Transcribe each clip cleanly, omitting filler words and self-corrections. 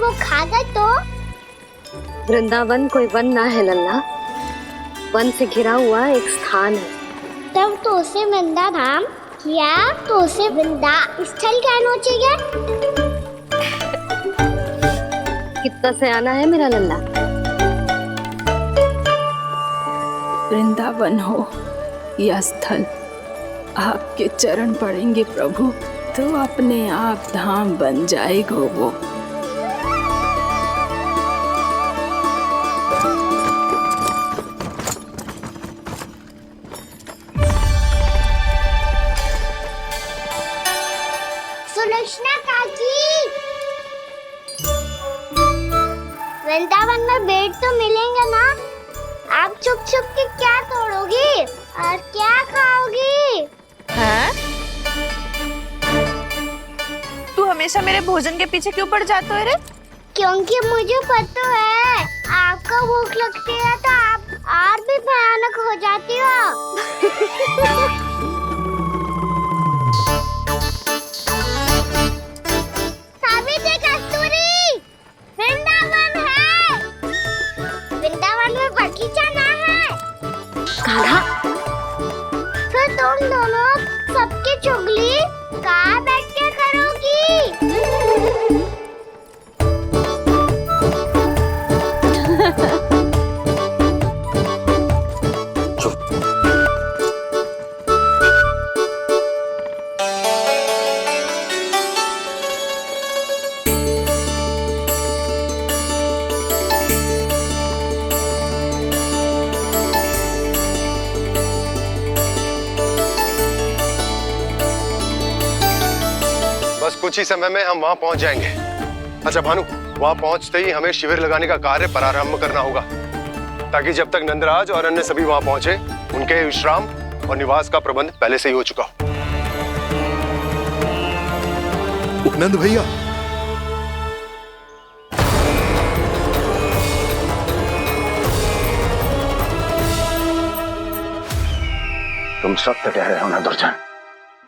वो खा गए तो? वृंदावन कोई वन ना है लल्ला, वन से घिरा हुआ एक स्थान है। तब तो उसे वृंदा धाम या तो उसे वृंदा स्थल कहना चाहिए। कितना सयाना है मेरा लल्ला। वृंदावन हो या स्थल, आपके चरण पड़ेंगे प्रभु तो अपने आप धाम बन जाएगा वो। सुलक्षणा काकी, वृंदावन में बेट तो मिलेंगे ना? आप छुप छुप के क्या तोड़ोगी और क्या खाओगी? हाँ? तू हमेशा मेरे भोजन के पीछे क्यों पड़ जाते हो रे? क्योंकि मुझे पता है आपको भूख लगती है तो आप और भी भयानक हो जाती हो। सावित्री, कस्तूरी, वृंदावन है। वृंदावन में बगीचा ना है। कान्हा, फिर तुम दोनों सबकी चुगली कहाँ बैठ के करोगी? बस कुछ ही समय में हम वहां पहुंच जाएंगे। अच्छा भानु, वहां पहुंचते ही हमें शिविर लगाने का कार्य प्रारंभ करना होगा, ताकि जब तक नंदराज और अन्य सभी वहां पहुंचे उनके विश्राम और निवास का प्रबंध पहले से ही हो चुका हो। नंद भैया, तुम सत्य कह रहे हो ना दुर्जन,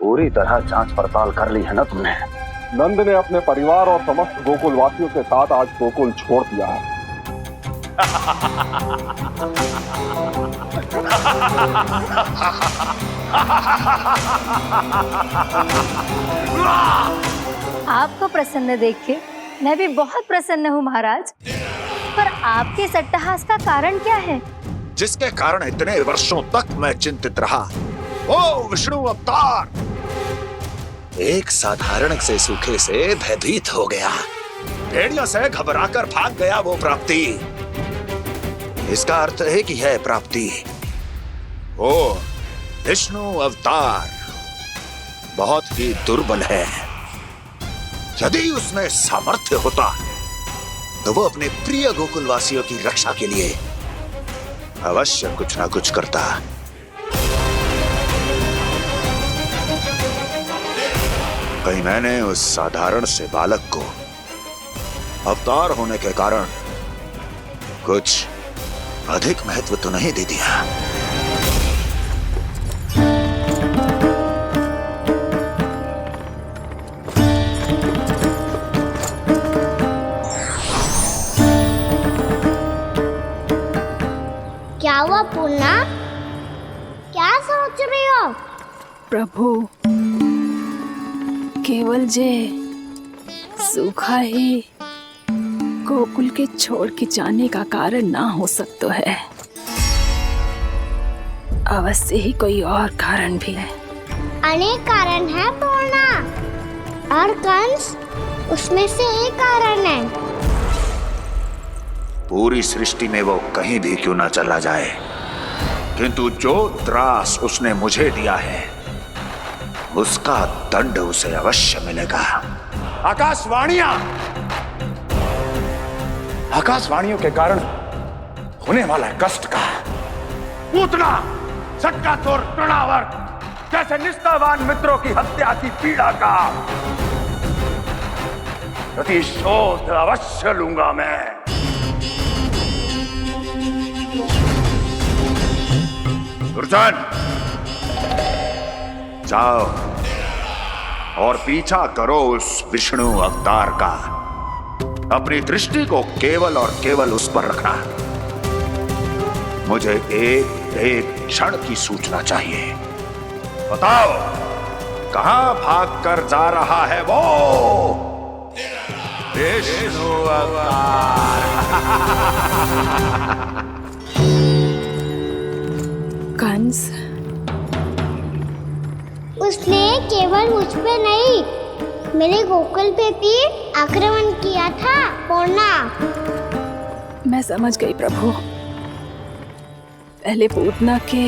पूरी तरह जांच पड़ताल कर ली है ना तुमने? नंद ने अपने परिवार और समस्त गोकुल वासियों के साथ आज गोकुल छोड़ दिया है। आपको प्रसन्न देख के मैं भी बहुत प्रसन्न हूँ महाराज। पर आपके इस अट्टहास का कारण क्या है? जिसके कारण इतने वर्षों तक मैं चिंतित रहा, ओ विष्णु अवतार एक साधारण से सूखे से भयभीत हो गया, भेड़ियों से घबराकर भाग गया वो प्राप्ति। इसका अर्थ है कि यह प्राप्ति ओ विष्णु अवतार बहुत ही दुर्बल है। यदि उसमें सामर्थ्य होता तो वो अपने प्रिय गोकुलवासियों की रक्षा के लिए अवश्य कुछ ना कुछ करता। कहीं मैंने उस साधारण से बालक को अवतार होने के कारण कुछ अधिक महत्व तो नहीं दे दिया? क्या हुआ पूर्णा? क्या सोच रही हो? प्रभु केवल जे सूखा ही गोकुल के छोड़ के जाने का कारण ना हो सकता है, अवश्य ही कोई और कारण भी है। अनेक कारण है पूर्णा, और कंस उसमें से एक कारण है। पूरी सृष्टि में वो कहीं भी क्यों ना चला जाए, किंतु जो त्रास उसने मुझे दिया है उसका दंड उसे अवश्य मिलेगा। आकाशवाणियों के कारण होने वाला कष्ट का पूतना सटकासुर तृणावर जैसे निष्ठावान मित्रों की हत्या की पीड़ा का प्रतिशोध अवश्य लूंगा मैं। दुर्जन जाओ और पीछा करो उस विष्णु अवतार का। अपनी दृष्टि को केवल और केवल उस पर रखना। मुझे एक एक क्षण की सूचना चाहिए। बताओ, कहां भागकर जा रहा है वो विष्णु अवतार? कंस, उसने केवल मुझ पे नहीं, मेरे गोकुल पे भी आक्रमण किया था पूर्णा। मैं समझ गई प्रभु। पहले पूतना के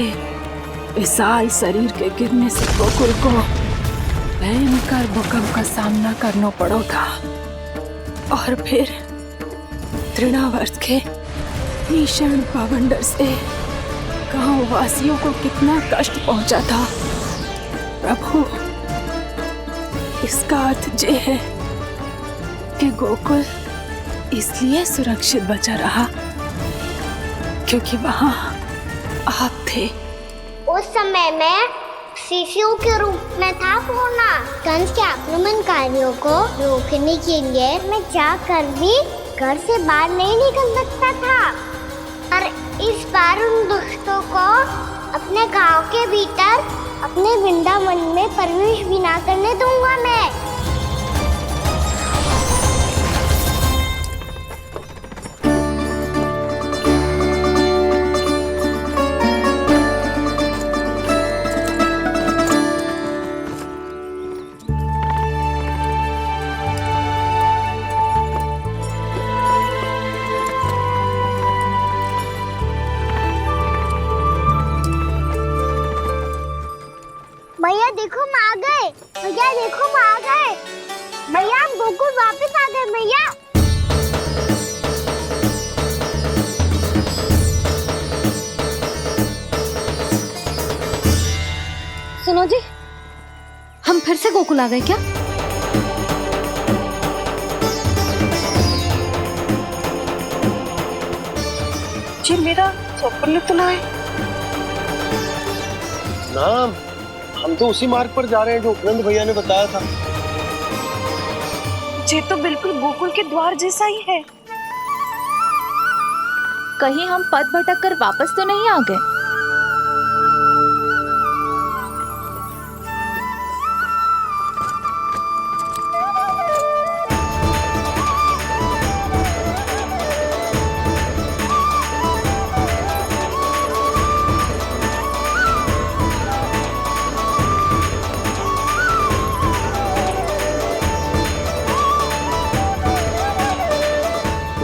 विशाल शरीर के गिरने से गोकुल को भयंकर भूकंप का सामना करना पड़ा था, और फिर तृणावर्त के भीषण पावंडर से गांव वासियों को कितना कष्ट पहुंचा था। प्रभु, इसका अर्थ ये है कि गोकुल इसलिए सुरक्षित बचा रहा क्योंकि वहां आप थे। उस समय मैं शिशु के रूप में था पूर्णा। कंस के आक्रमणकारियों को रोकने के लिए मैं जाकर भी घर से बाहर नहीं निकल सकता था, और इस बार उन दुष्टों को अपने गांव के भीतर, अपने वृंदावन में प्रवेश भी ना करने दूंगा मैं। भैया देखो हम आ गए, भैया देखो हम आ गए, भैया हम गोकुल वापस आ गए भैया। सुनो जी, हम फिर से गोकुल आ गए क्या? जी मेरा चप्पल तो ना है। नाम, हम तो उसी मार्ग पर जा रहे हैं जो उपनंद भैया ने बताया था। ये तो बिल्कुल गोकुल के द्वार जैसा ही है। कहीं हम पथ भटक कर वापस तो नहीं आ गए?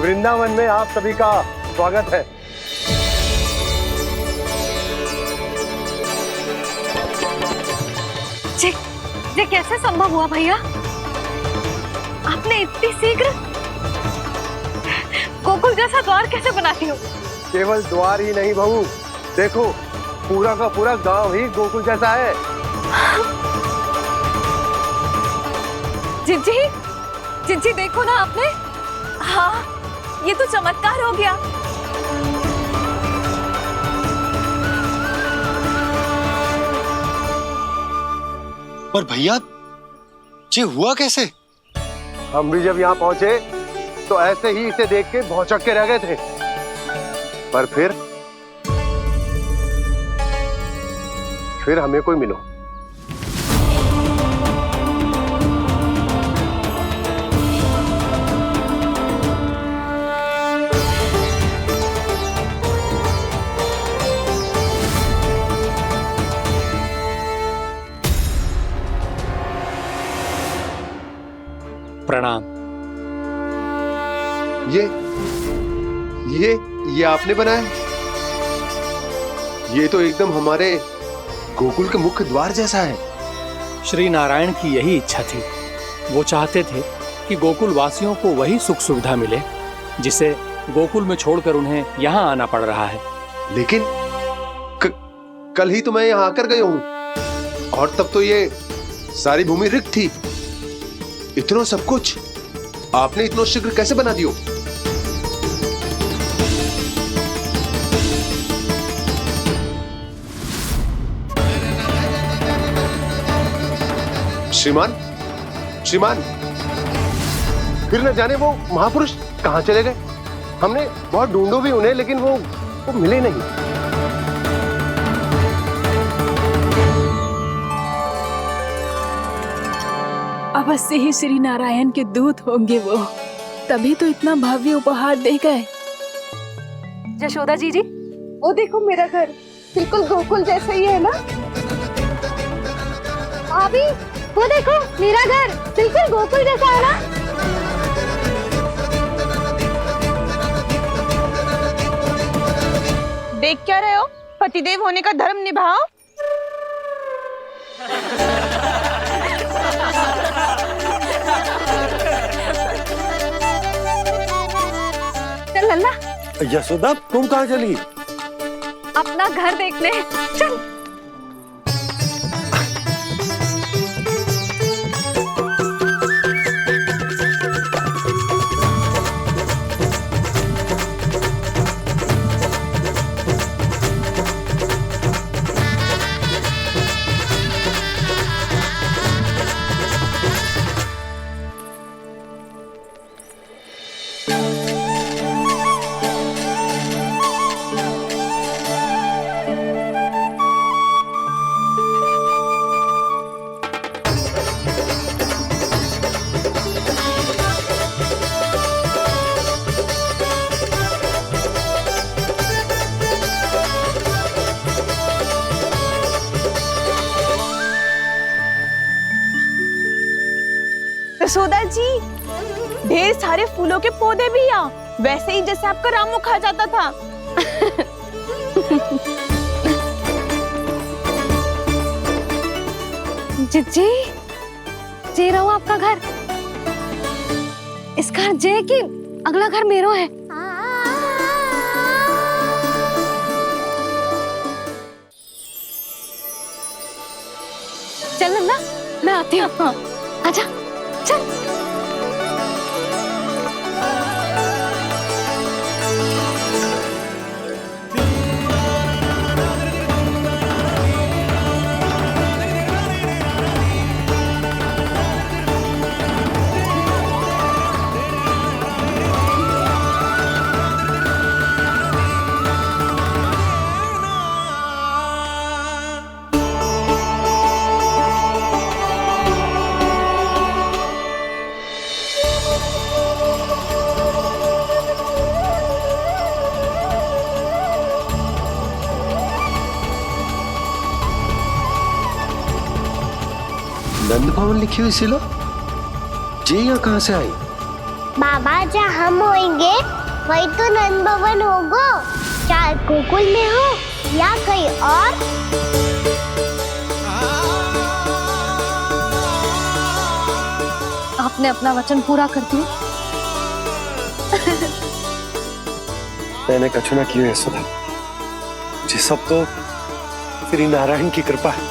वृंदावन में आप सभी का स्वागत है। ये कैसे संभव हुआ भैया? आपने इतनी शीघ्र गोकुल जैसा द्वार कैसे बना दिया? केवल द्वार ही नहीं बहू, देखो पूरा का पूरा गांव ही गोकुल जैसा है। जिज्जी देखो ना आपने। हाँ, ये तो चमत्कार हो गया। पर भैया, ये हुआ कैसे? हम भी जब यहाँ पहुंचे तो ऐसे ही इसे देख के भौचक के रह गए थे, पर फिर हमें कोई मिलो। प्रणाम। ये आपने बनाया? ये तो एकदम हमारे गोकुल के मुख्य द्वार जैसा है। श्री नारायण की यही इच्छा थी। वो चाहते थे कि गोकुल वासियों को वही सुख सुविधा मिले जिसे गोकुल में छोड़कर उन्हें यहाँ आना पड़ रहा है। लेकिन कल ही तो मैं यहाँ आकर गया हूँ, और तब तो ये सारी भूमि रिक्त थी। इतना सब कुछ आपने इतना शीघ्र कैसे बना दियो? श्रीमान, फिर न जाने वो महापुरुष कहाँ चले गए। हमने बहुत ढूंढो भी उन्हें, लेकिन वो मिले नहीं। अवश्य ही श्री नारायण के दूत होंगे वो, तभी तो इतना भव्य उपहार दे गए। यशोदा जी, वो देखो मेरा घर बिल्कुल गोकुल जैसा ही है ना। भाभी वो देखो मेरा घर बिल्कुल गोकुल जैसा है ना। देख क्या रहे हो, पतिदेव होने का धर्म निभाओ। चल लल्ला। यशोदा तुम कहाँ चली? अपना घर देखने चल। यशोदा जी, ढेर सारे फूलों के पौधे भी यहाँ, वैसे ही जैसे आपका रामू खा जाता था। जिज्जी, जे रहो आपका घर। इसका अर्थ जे कि अगला घर मेरो है। चल नन्ना, मैं आती हूँ। आजा चल। नंद भवन लिखी हुई सिलो, जी यहाँ कहाँ से आई? बाबा जहाँ हम होंगे वही तो नंद भवन होगा, चाहे गोकुल में हो या कहीं और। आपने अपना वचन पूरा कर दिया। मैंने कछु ना किया यशोदा, जी सब तो श्री नारायण की कृपा है।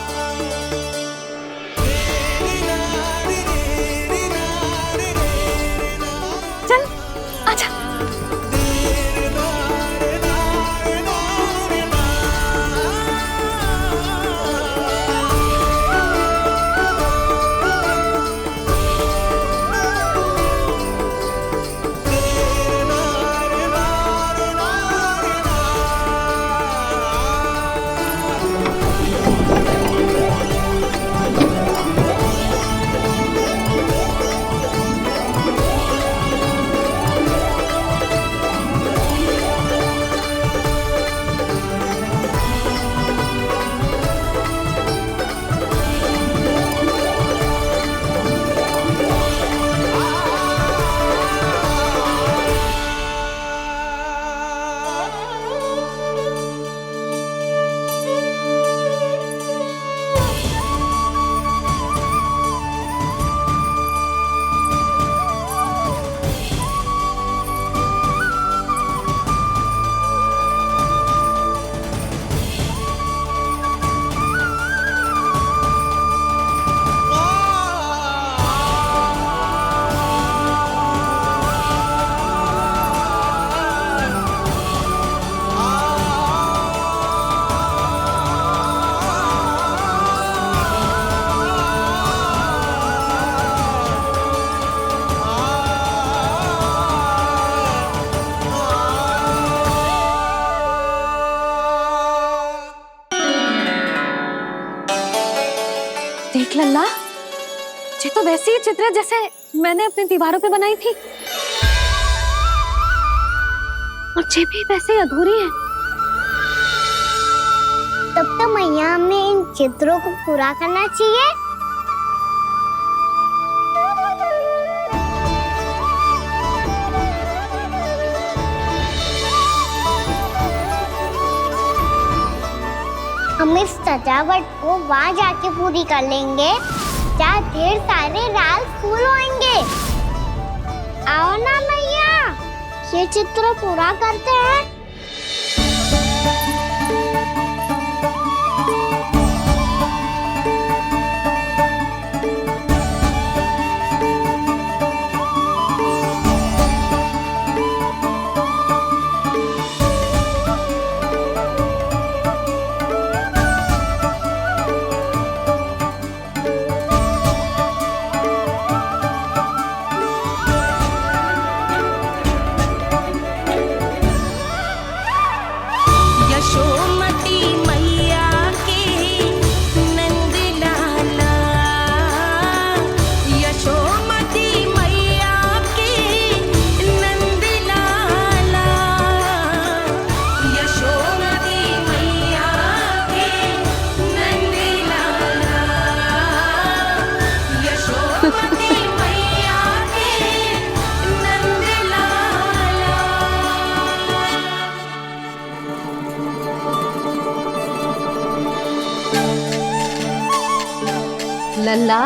वैसी ही चित्र है जैसे मैंने अपनी दीवारों पे बनाई थी, और ये भी वैसे ही अधूरी है। तब तो मैया हमें इन चित्रों को पूरा करना चाहिए। हम इस सजावट को वहाँ जाके पूरी कर लेंगे जहाँ ढेर सारे लाल फूल होंगे। आओ ना मैया, ये चित्र पूरा करते हैं। लल्ला,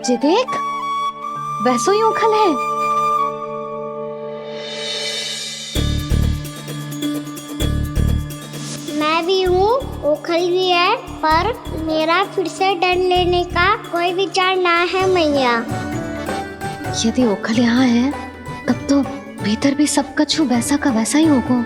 ये देख, वैसो ही उखल है। मैं भी हूँ, उखल भी है, पर मेरा फिर से डर लेने का कोई विचार ना है मैया। यदि ओखल यहाँ है, तब तो भीतर भी सब कछु वैसा का वैसा ही होगा।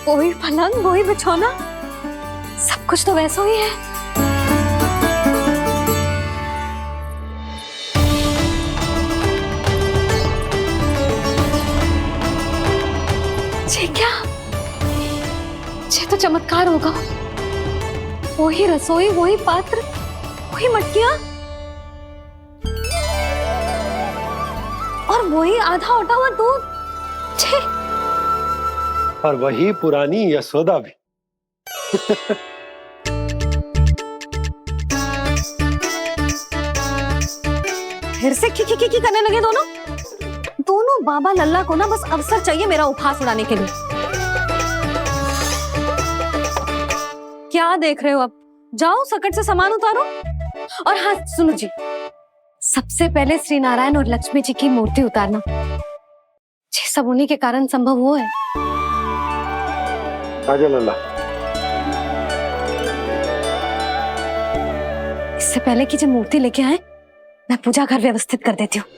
वही पलंग, वही बिछौना, सब कुछ तो वैसा ही है। ये क्या? ये तो चमत्कार होगा। वही रसोई, वही पात्र, वही मटकियां, और वही आधा उटा हुआ दूध। छे! और वही पुरानी यशोदा भी। फिर से खी करने लगे दोनों बाबा लल्ला को ना बस अवसर चाहिए मेरा उपहास उड़ाने के लिए। क्या देख रहे हो? अब जाओ, सकट से सामान उतारो। और हाँ सुनो जी, सबसे पहले श्री नारायण और लक्ष्मी जी की मूर्ति उतारना। ये सब उन्हीं के कारण संभव हुआ है। आजा लल्ला। इससे पहले कि जो मूर्ति लेके आए, मैं पूजा घर व्यवस्थित कर देती हूँ।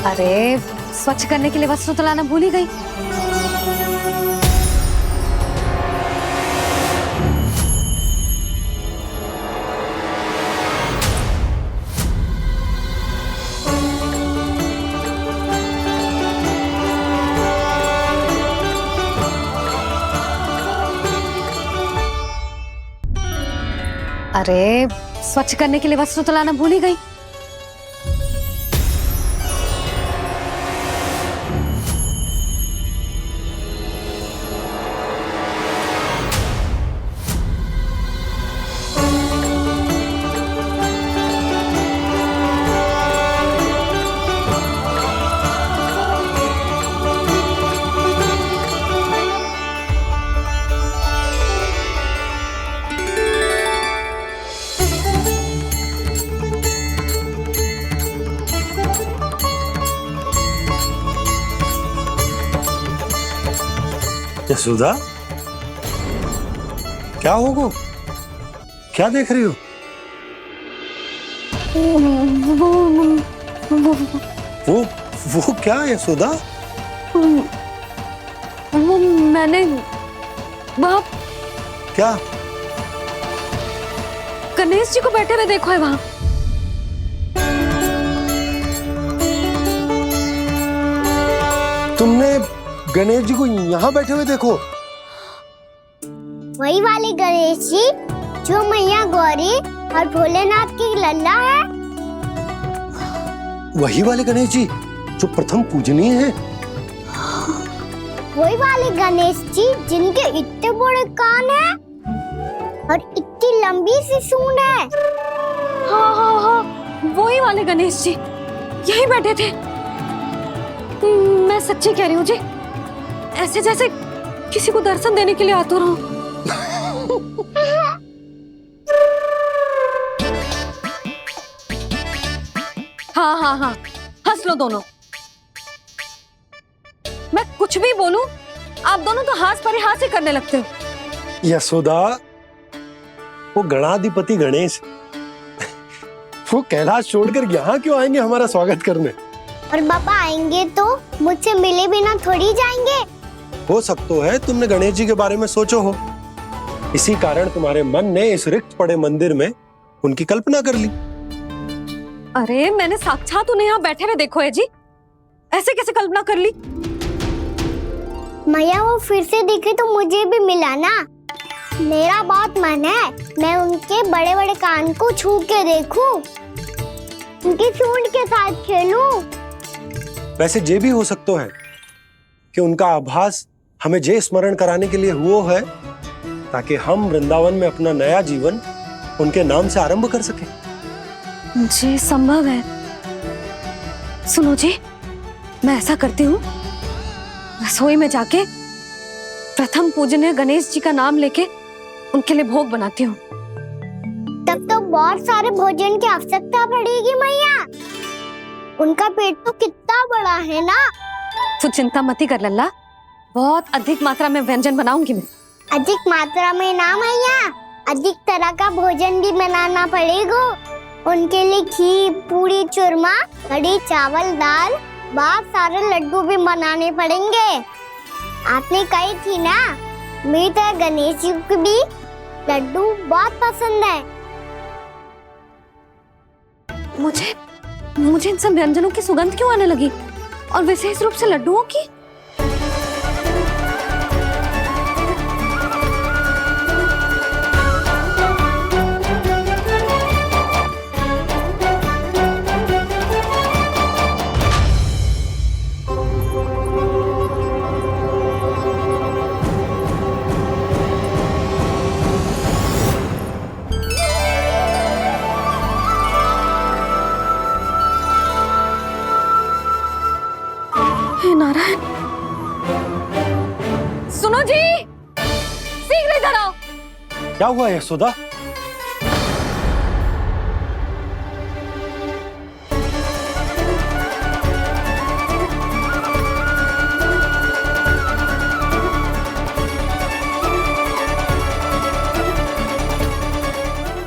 अरे स्वच्छ करने के लिए वस्त्र तो लाना भूल ही गई। अरे स्वच्छ करने के लिए वस्त्र तो लाना भूल ही गई। यशोदा, क्या होगा? क्या देख रही हो? वो क्या यशोदा? वो मैंने वहाँ क्या? गणेश जी को बैठे हुए देखो है वहाँ। तुमने गणेश जी को यहाँ बैठे हुए देखो? वही वाले गणेश जी जो मैया गौरी और भोलेनाथ की लल्ला है। वही वाले गणेश जी जो प्रथम पूजनीय हैं? वही वाले गणेश जी जिनके इतने बड़े कान हैं और इतनी लंबी सी सूंड है। हाँ हाँ हाँ, वही वाले गणेश जी यही बैठे थे। मैं सच्ची कह रही हूँ जी, ऐसे जैसे किसी को दर्शन देने के लिए आतुर हूँ। हाँ हाँ हाँ, हंस लो दोनों। मैं कुछ भी बोलूं, आप दोनों तो हाथ परिहास ही करने लगते हो। यशोदा, वो गणाधिपति गणेश वो कैलाश छोड़कर यहाँ क्यों आएंगे हमारा स्वागत करने? और पापा आएंगे तो मुझसे मिले बिना थोड़ी जाएंगे। हो सकता है तुमने गणेश जी के बारे में सोचो हो, इसी कारण तुम्हारे मन ने इस रिक्त पड़े मंदिर में उनकी कल्पना कर ली। अरे मैंने साक्षात उन्हें यहाँ बैठे हुए देखो है जी, ऐसे कैसे कल्पना कर ली? मैया वो फिर से दिखे तो मुझे भी मिला ना। मेरा बहुत मन है मैं उनके बड़े बड़े कान को छू के देखूं, उनकी सूंड के साथ खेलूं। वैसे ये भी हो सकता है कि उनका आभास हमें जे स्मरण कराने के लिए हुआ है ताकि हम वृंदावन में अपना नया जीवन उनके नाम से आरंभ कर सकें। जी संभव है। सुनो जी, मैं ऐसा करती हूँ, रसोई में जाके प्रथम पूजनीय गणेश जी का नाम लेके उनके लिए भोग बनाती हूँ। तब तो बहुत सारे भोजन की आवश्यकता पड़ेगी मैया। उनका पेट तो कितना बड़ा है ना। तू चिंता मत कर लल्ला, बहुत अधिक मात्रा में व्यंजन बनाऊंगी मैं। अधिक मात्रा में ना मैया, अधिक तरह का भोजन भी बनाना पड़ेगा। उनके लिए खीर, पूरी, चूरमा, कढ़ी, चावल, दाल, बहुत सारे लड्डू भी बनाने पड़ेंगे। आपने कही थी ना, मेरी तरह गणेश जी को भी लड्डू बहुत पसंद है। मुझे इन सब व्यंजनों की सुगंध क्यों आने लगी, और विशेष रूप से लड्डुओं की? नारायण, सुनो जी, शीघ्र इधर आओ। क्या हुआ यशोदा?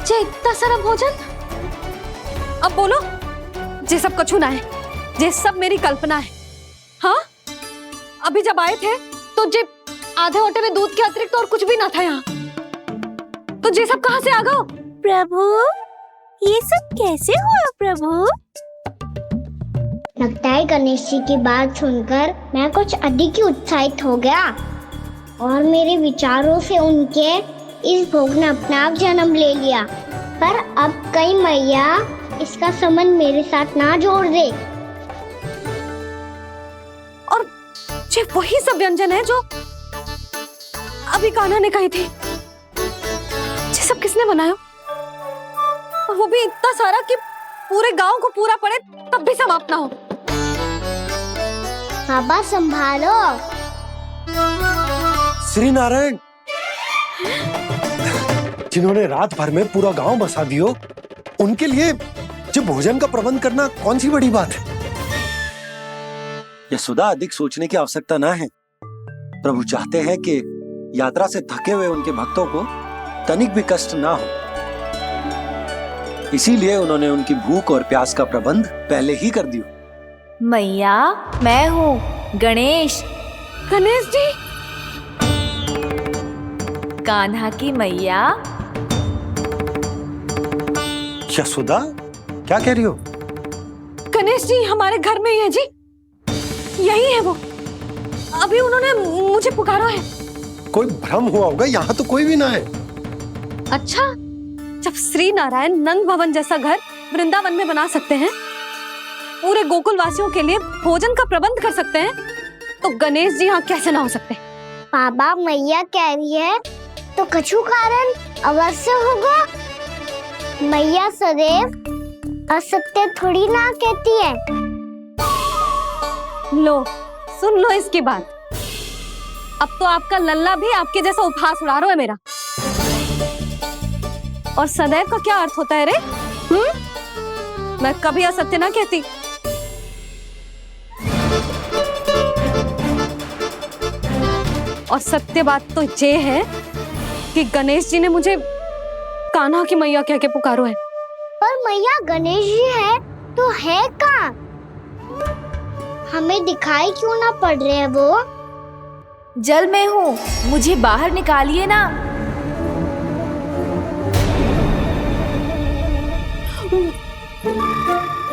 जे इतना सारा भोजन, अब बोलो, जे सब कछु ना है, जे सब मेरी कल्पना है। हाँ, अभी जब आए थे तो जे आधे ओटे में दूध के अतिरिक्त और कुछ भी ना था यहाँ, तो जे सब कहाँ से आ गए? प्रभु, ये सब कैसे हुआ प्रभु? लगता है गणेश जी की बात सुनकर मैं कुछ अधिक ही उत्साहित हो गया और मेरे विचारों से उनके इस भोग ने अपना आप जन्म ले लिया। पर अब कई मैया इसका संबंध मेरे साथ ना जोड़ दे। ये वही सब व्यंजन है जो अभी कान्हा ने कही थी। ये सब किसने बनाया? और वो भी इतना सारा कि पूरे गांव को पूरा पड़े तब भी समाप्त ना हो। बाबा संभालो। श्री नारायण, जिन्होंने रात भर में पूरा गांव बसा दियो, उनके लिए जो भोजन का प्रबंध करना कौन सी बड़ी बात है? यशोदा, अधिक सोचने की आवश्यकता ना है। प्रभु चाहते हैं कि यात्रा से थके हुए उनके भक्तों को तनिक भी कष्ट ना हो, इसीलिए उन्होंने उनकी भूख और प्यास का प्रबंध पहले ही कर दिया। मैया, मैं हूँ गणेश। गणेश जी, कान्हा की मैया। यशोदा, क्या कह रही हो? गणेश जी हमारे घर में ही है जी, यही है वो। अभी उन्होंने मुझे पुकारा है। कोई भ्रम हुआ होगा, यहाँ तो कोई भी ना है। अच्छा, जब श्री नारायण नंद भवन जैसा घर वृंदावन में बना सकते हैं, पूरे गोकुल वासियों के लिए भोजन का प्रबंध कर सकते हैं, तो गणेश जी यहाँ कैसे ना हो सकते? बाबा, मैया कह रही है तो कछु कारण अवश्य होगा। मैया सदैव असत्य थोड़ी ना कहती है। लो, सुन लो इसकी बात। अब तो आपका लल्ला भी आपके जैसा उपहास उड़ा रहा है मेरा। और सदैव का क्या अर्थ होता है रे? मैं कभी असत्य ना कहती। और सत्य बात तो ये है कि गणेश जी ने मुझे कान्हा की मैया कह के पुकारो है। पर मैया गणेश जी है तो है कहाँ? हमें दिखाई क्यों ना पड़ रहे हैं वो? जल में हूँ, मुझे बाहर निकालिए ना।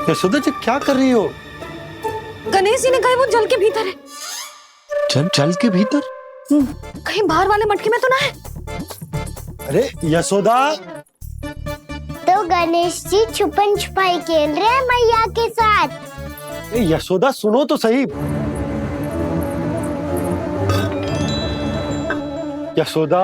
यशोदा जी, क्या कर रही हो? गणेश जी ने कहा वो जल के भीतर है। जल के भीतर? कहीं बाहर वाले मटके में तो ना है? अरे यशोदा! तो गणेश जी छुपन छुपाई खेल रहे हैं मैया के साथ। यशोदा, सुनो तो सही। यशोदा,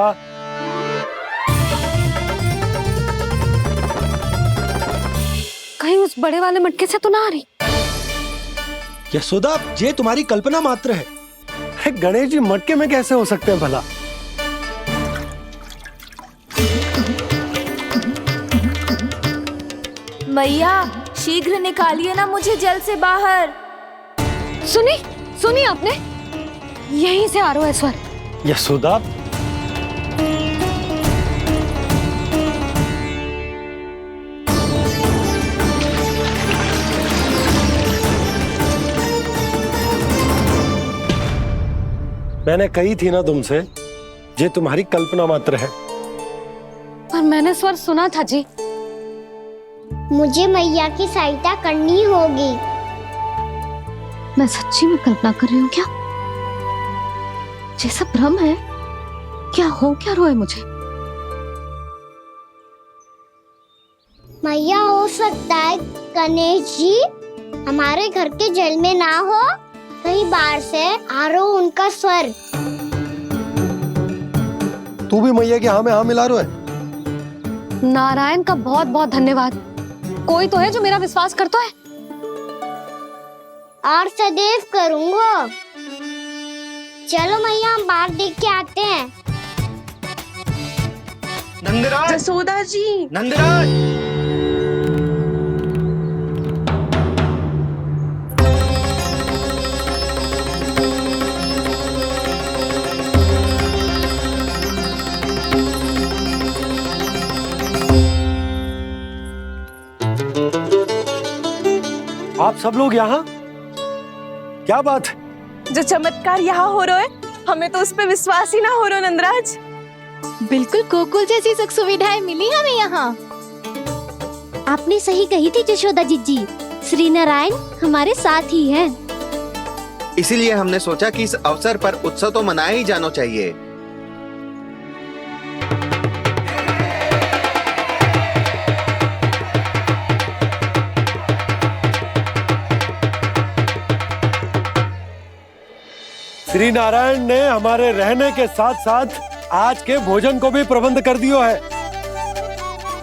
कहीं उस बड़े वाले मटके से तो ना आ रही? यशोदा, ये तुम्हारी कल्पना मात्र है। गणेश जी मटके में कैसे हो सकते हैं भला? मैया, शीघ्र निकालिए ना मुझे जल से बाहर। सुनी आपने? यहीं से आ रहा है स्वर। यशोदा, मैंने कही थी ना तुमसे, ये तुम्हारी कल्पना मात्र है। पर मैंने स्वर सुना था जी। मुझे मैया की सहायता करनी होगी। मैं सच्ची में कल्पना कर रही हूँ क्या? ये सब भ्रम है क्या? हो क्या रहा है मुझे? मैया, हो सकता है गणेश जी हमारे घर के जल में ना हो, कहीं बाहर से आ रहा हो उनका स्वर। तू भी मैया के हाँ में हाँ मिला रहा है। नारायण का बहुत बहुत धन्यवाद। कोई तो है जो मेरा विश्वास करता है। और सदैव करूंगा। चलो मैया, हम बाहर देख के आते हैं। नंदराज, जसोदा जी, नंदराज। आप सब लोग यहाँ? क्या बात है? जो चमत्कार यहाँ हो रहा है, हमें तो उस पे विश्वास ही ना हो रहा नंदराज। बिल्कुल गोकुल जैसी सुख सुविधाएं मिली हमें यहाँ। आपने सही कही थी जशोदा जीजी, श्री नारायण हमारे साथ ही हैं। इसीलिए हमने सोचा कि इस अवसर पर उत्सव तो मनाया ही जाना चाहिए। श्री नारायण ने हमारे रहने के साथ साथ आज के भोजन को भी प्रबंध कर दियो है।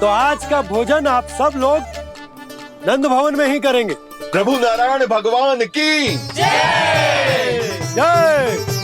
तो आज का भोजन आप सब लोग नंद भवन में ही करेंगे। प्रभु नारायण भगवान की जय जय।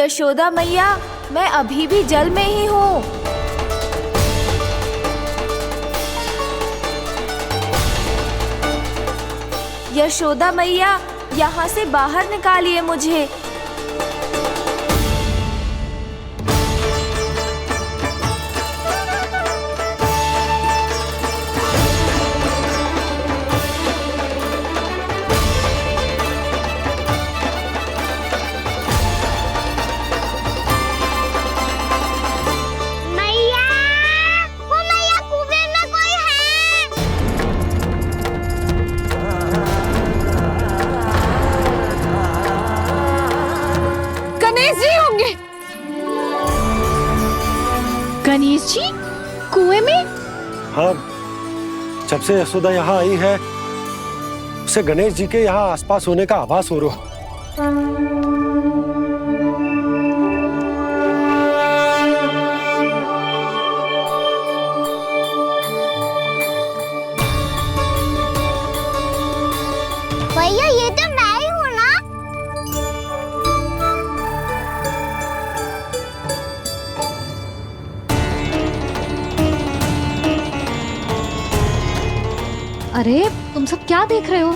यशोदा मैया, मैं अभी भी जल में ही हूँ। यशोदा मैया, यहाँ से बाहर निकालिए मुझे। गणेश जी कुएं में? हाँ, जब से यशोदा यहाँ आई है उसे गणेश जी के यहाँ आसपास होने का आभास हो रहा। भैया ये तो मैं ही हूँ ना? अरे तुम सब क्या देख रहे हो?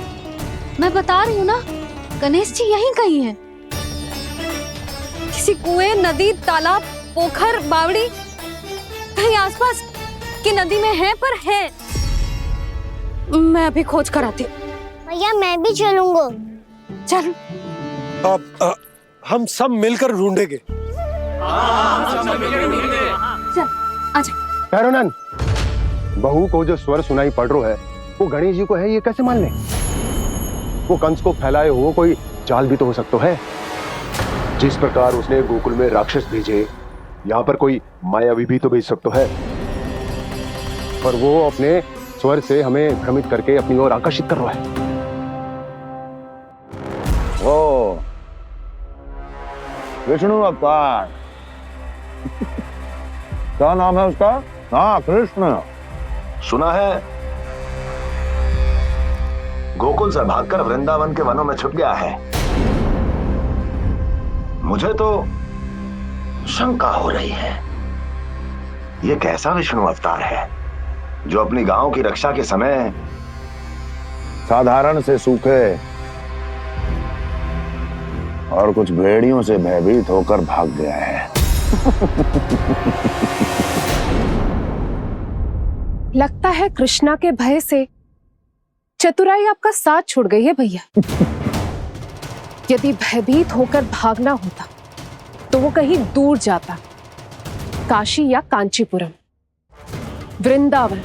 मैं बता रही हूँ ना, गणेश जी यहीं कहीं हैं। किसी कुएं, नदी, तालाब, पोखर, बावड़ी, कहीं आसपास की नदी में है, पर है। मैं अभी खोज कर आती हूँ। भैया मैं भी चलूंगा। चल। अब हम सब मिलकर ढूंढेंगे। चल आजा। भैरवनंद, बहू को जो स्वर सुनाई पड़ रहा है वो गणेश जी को है, ये कैसे मान ले? वो कंस को फैलाए हुए कोई जाल भी तो हो सकता है। जिस प्रकार उसने गोकुल में राक्षस भेजे, यहाँ पर कोई मायावी भी तो भेज सकता है। और वो अपने स्वर से हमें भ्रमित करके अपनी ओर आकर्षित कर रहा है। ओ विष्णु अवतार। क्या नाम है उसका? हाँ, कृष्ण। सुना है गोकुल से भागकर वृंदावन के वनों में छुप गया है। मुझे तो शंका हो रही है, ये कैसा विष्णु अवतार है जो अपनी गांव की रक्षा के समय साधारण से सूखे और कुछ भेड़ियों से भयभीत होकर भाग गया है। लगता है कृष्णा के भय से चतुराई आपका साथ छोड़ गई है भैया। यदि भयभीत होकर भागना होता तो वो कहीं दूर जाता, काशी या कांचीपुरम, वृंदावन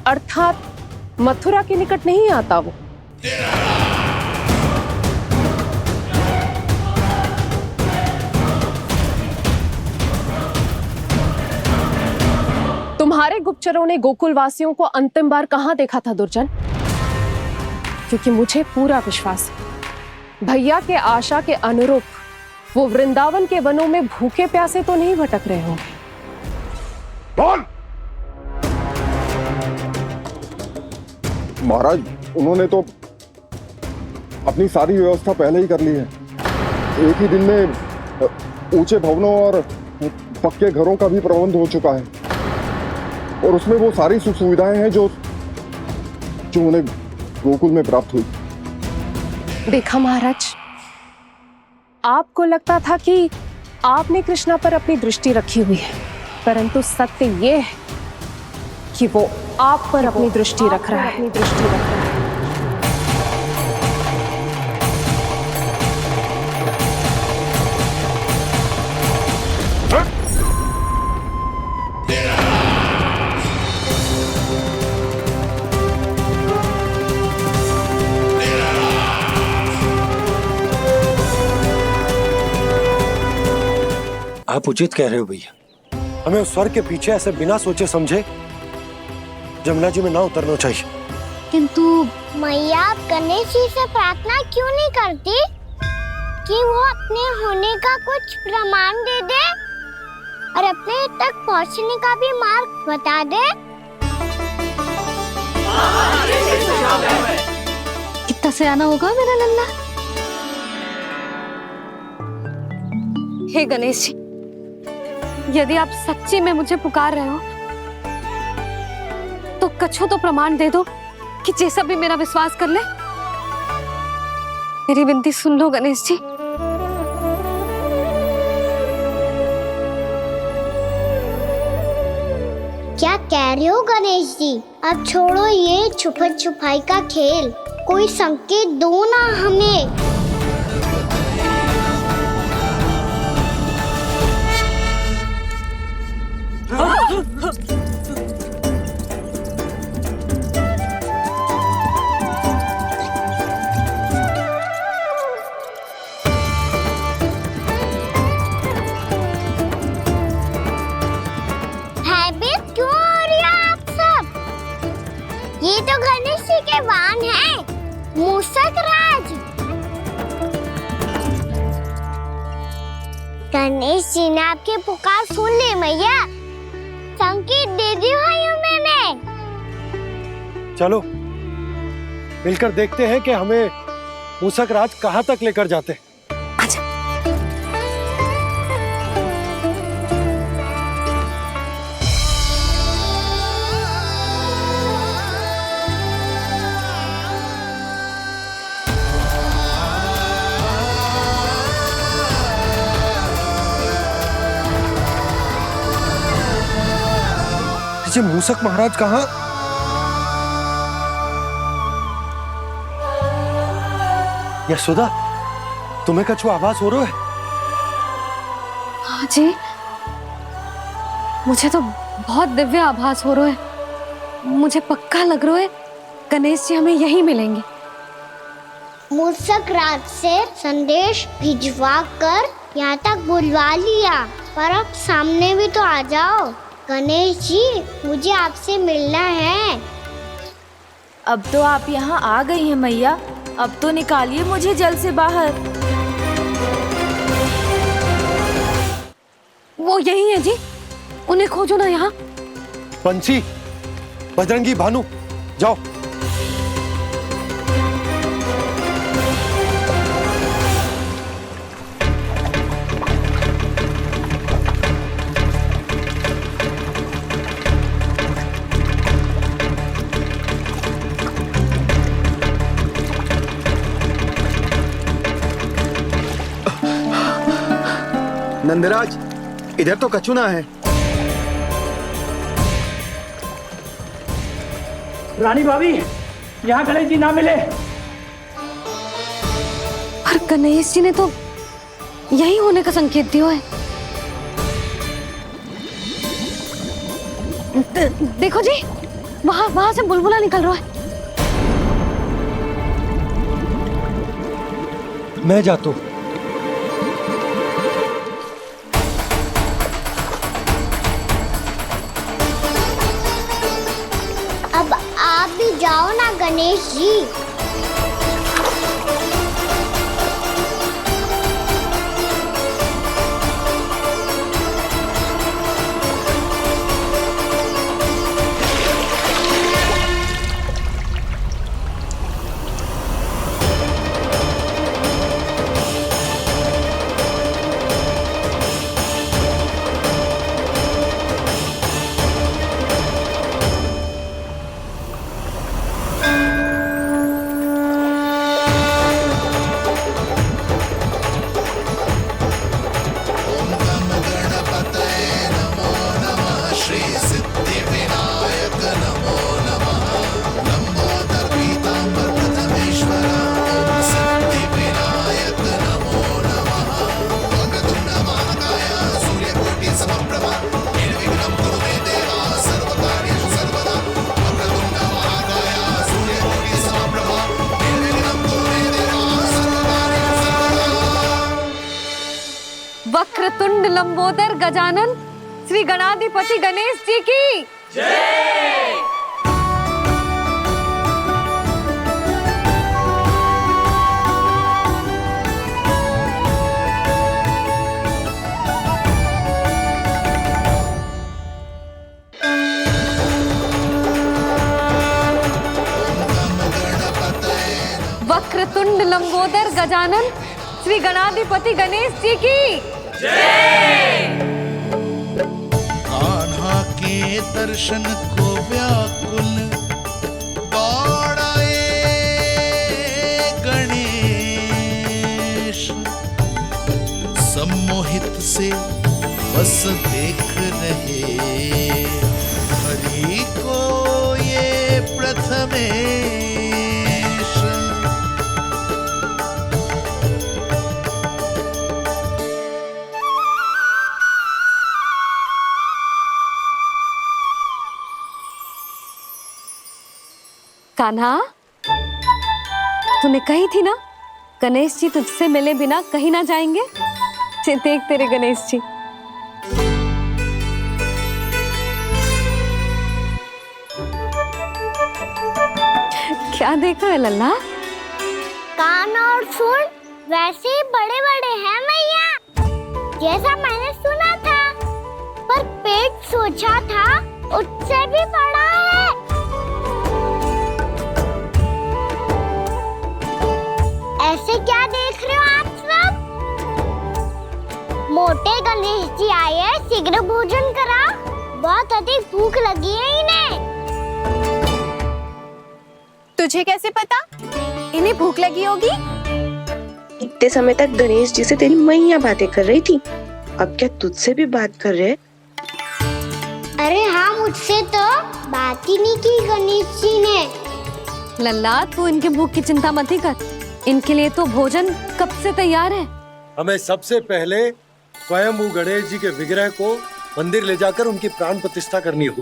अर्थात मथुरा के निकट नहीं आता वो। तुम्हारे गुप्तचरों ने गोकुल वासियों को अंतिम बार कहां देखा था दुर्जन? क्योंकि मुझे पूरा विश्वास है भैया के आशा के अनुरूप वो वृंदावन के वनों में भूखे प्यासे तो नहीं भटक रहे होंगे। बोल। महाराज, उन्होंने तो अपनी सारी व्यवस्था पहले ही कर ली है। एक ही दिन में ऊंचे भवनों और पक्के घरों का भी प्रबंध हो चुका है और उसमें वो सारी सुख सुविधाएं हैं जो उन्हें गोकुल में प्राप्त हुई। देखा महाराज, आपको लगता था कि आपने कृष्णा पर अपनी दृष्टि रखी हुई है, परंतु सत्य ये है कि वो आप पर अपनी दृष्टि रख रहा है। आप उचित कह रहे हो भैया, हमें उस स्वर के पीछे ऐसे बिना सोचे समझे जमुना जी में ना उतरना चाहिए। किंतु मैया, आप गणेश जी से प्रार्थना क्यों नहीं करती कि वो अपने होने का कुछ प्रमाण दे दे और अपने तक पहुंचने का भी मार्ग बता दे? कितना सयाना होगा मेरा लल्ला। हे गणेश जी, यदि आप सच्ची में मुझे पुकार रहे हो तो कछु तो प्रमाण दे दो कि जैसा भी मेरा विश्वास कर ले। मेरी विनती सुन लो गणेश जी। क्या कह रहे हो गणेश जी? अब छोड़ो ये छुपन छुपाई का खेल, कोई संकेत दो ना हमें। भयभीत क्यों हो रही हो आप सब? ये तो गणेश जी के वाहन हैं, मूषक राज। गणेश जी ने आपकी पुकार सुन ली मैया, संकेत दे दी भाइयों मैंने। चलो मिलकर देखते हैं कि हमें मूषक राज कहाँ तक लेकर जाते हैं। जी मूषक महाराज कहाँ? यशोदा, तुम्हें कछु आभास हो रहा है? हाँ जी, मुझे तो बहुत दिव्य आभास हो रहा है। मुझे पक्का लग रहा है गणेश जी हमें यहीं मिलेंगे। मूषक राज से संदेश भिजवा कर यहाँ तक बुलवा लिया, पर अब सामने भी तो आ जाओ। गणेश जी, मुझे आपसे मिलना है। अब तो आप यहाँ आ गई हैं मैया, अब तो निकालिए मुझे जल से बाहर। वो यही है जी, उन्हें खोजो ना यहाँ। बंसी, बजरंगी, भानु, जाओ। नंदराज, इधर तो कछु ना है। रानी भाभी, यहाँ गणेश जी ना मिले। पर गणेश जी ने तो यही होने का संकेत दिया है। देखो जी, वहां से बुलबुला निकल रहा है। मैं जाता हूँ। अब आप भी जाओ ना गणेश जी। वक्रतुंड लंबोदर गजानन श्री गणाधिपति गणेश जी की जय। वक्रतुंड लंबोदर गजानन श्री गणाधिपति गणेश जी की कान्हा के दर्शन को व्याकुल दौड़ाए गणेश, सम्मोहित से बस देख रहे हरि को ये प्रथमेश। कान्हा, तूने कही थी ना गणेश जी तुझसे मिले बिना कहीं ना जाएंगे। देख तेरे गणेश जी। क्या देख रहा है लल्ला? कान और सुन वैसे ही बड़े बड़े हैं मैया, जैसा मैंने सुना था, पर पेट सोचा था उससे भी बड़ा है। ऐसे क्या देख रहे हो आप सब? मोटे गणेश जी आए हैं, शीघ्र भोजन करा, बहुत अधिक भूख लगी है इन्हें। तुझे कैसे पता इन्हें भूख लगी होगी? इतने समय तक गणेश जी से तेरी मैया बातें कर रही थी, अब क्या तुझसे भी बात कर रहे? अरे हाँ, मुझसे तो बात ही नहीं की गणेश जी ने। लल्ला, तू इनके भूख की चिंता मत ही कर, इनके लिए तो भोजन कब से तैयार है। हमें सबसे पहले स्वयं गणेश जी के विग्रह को मंदिर ले जाकर उनकी प्राण प्रतिष्ठा करनी होगी।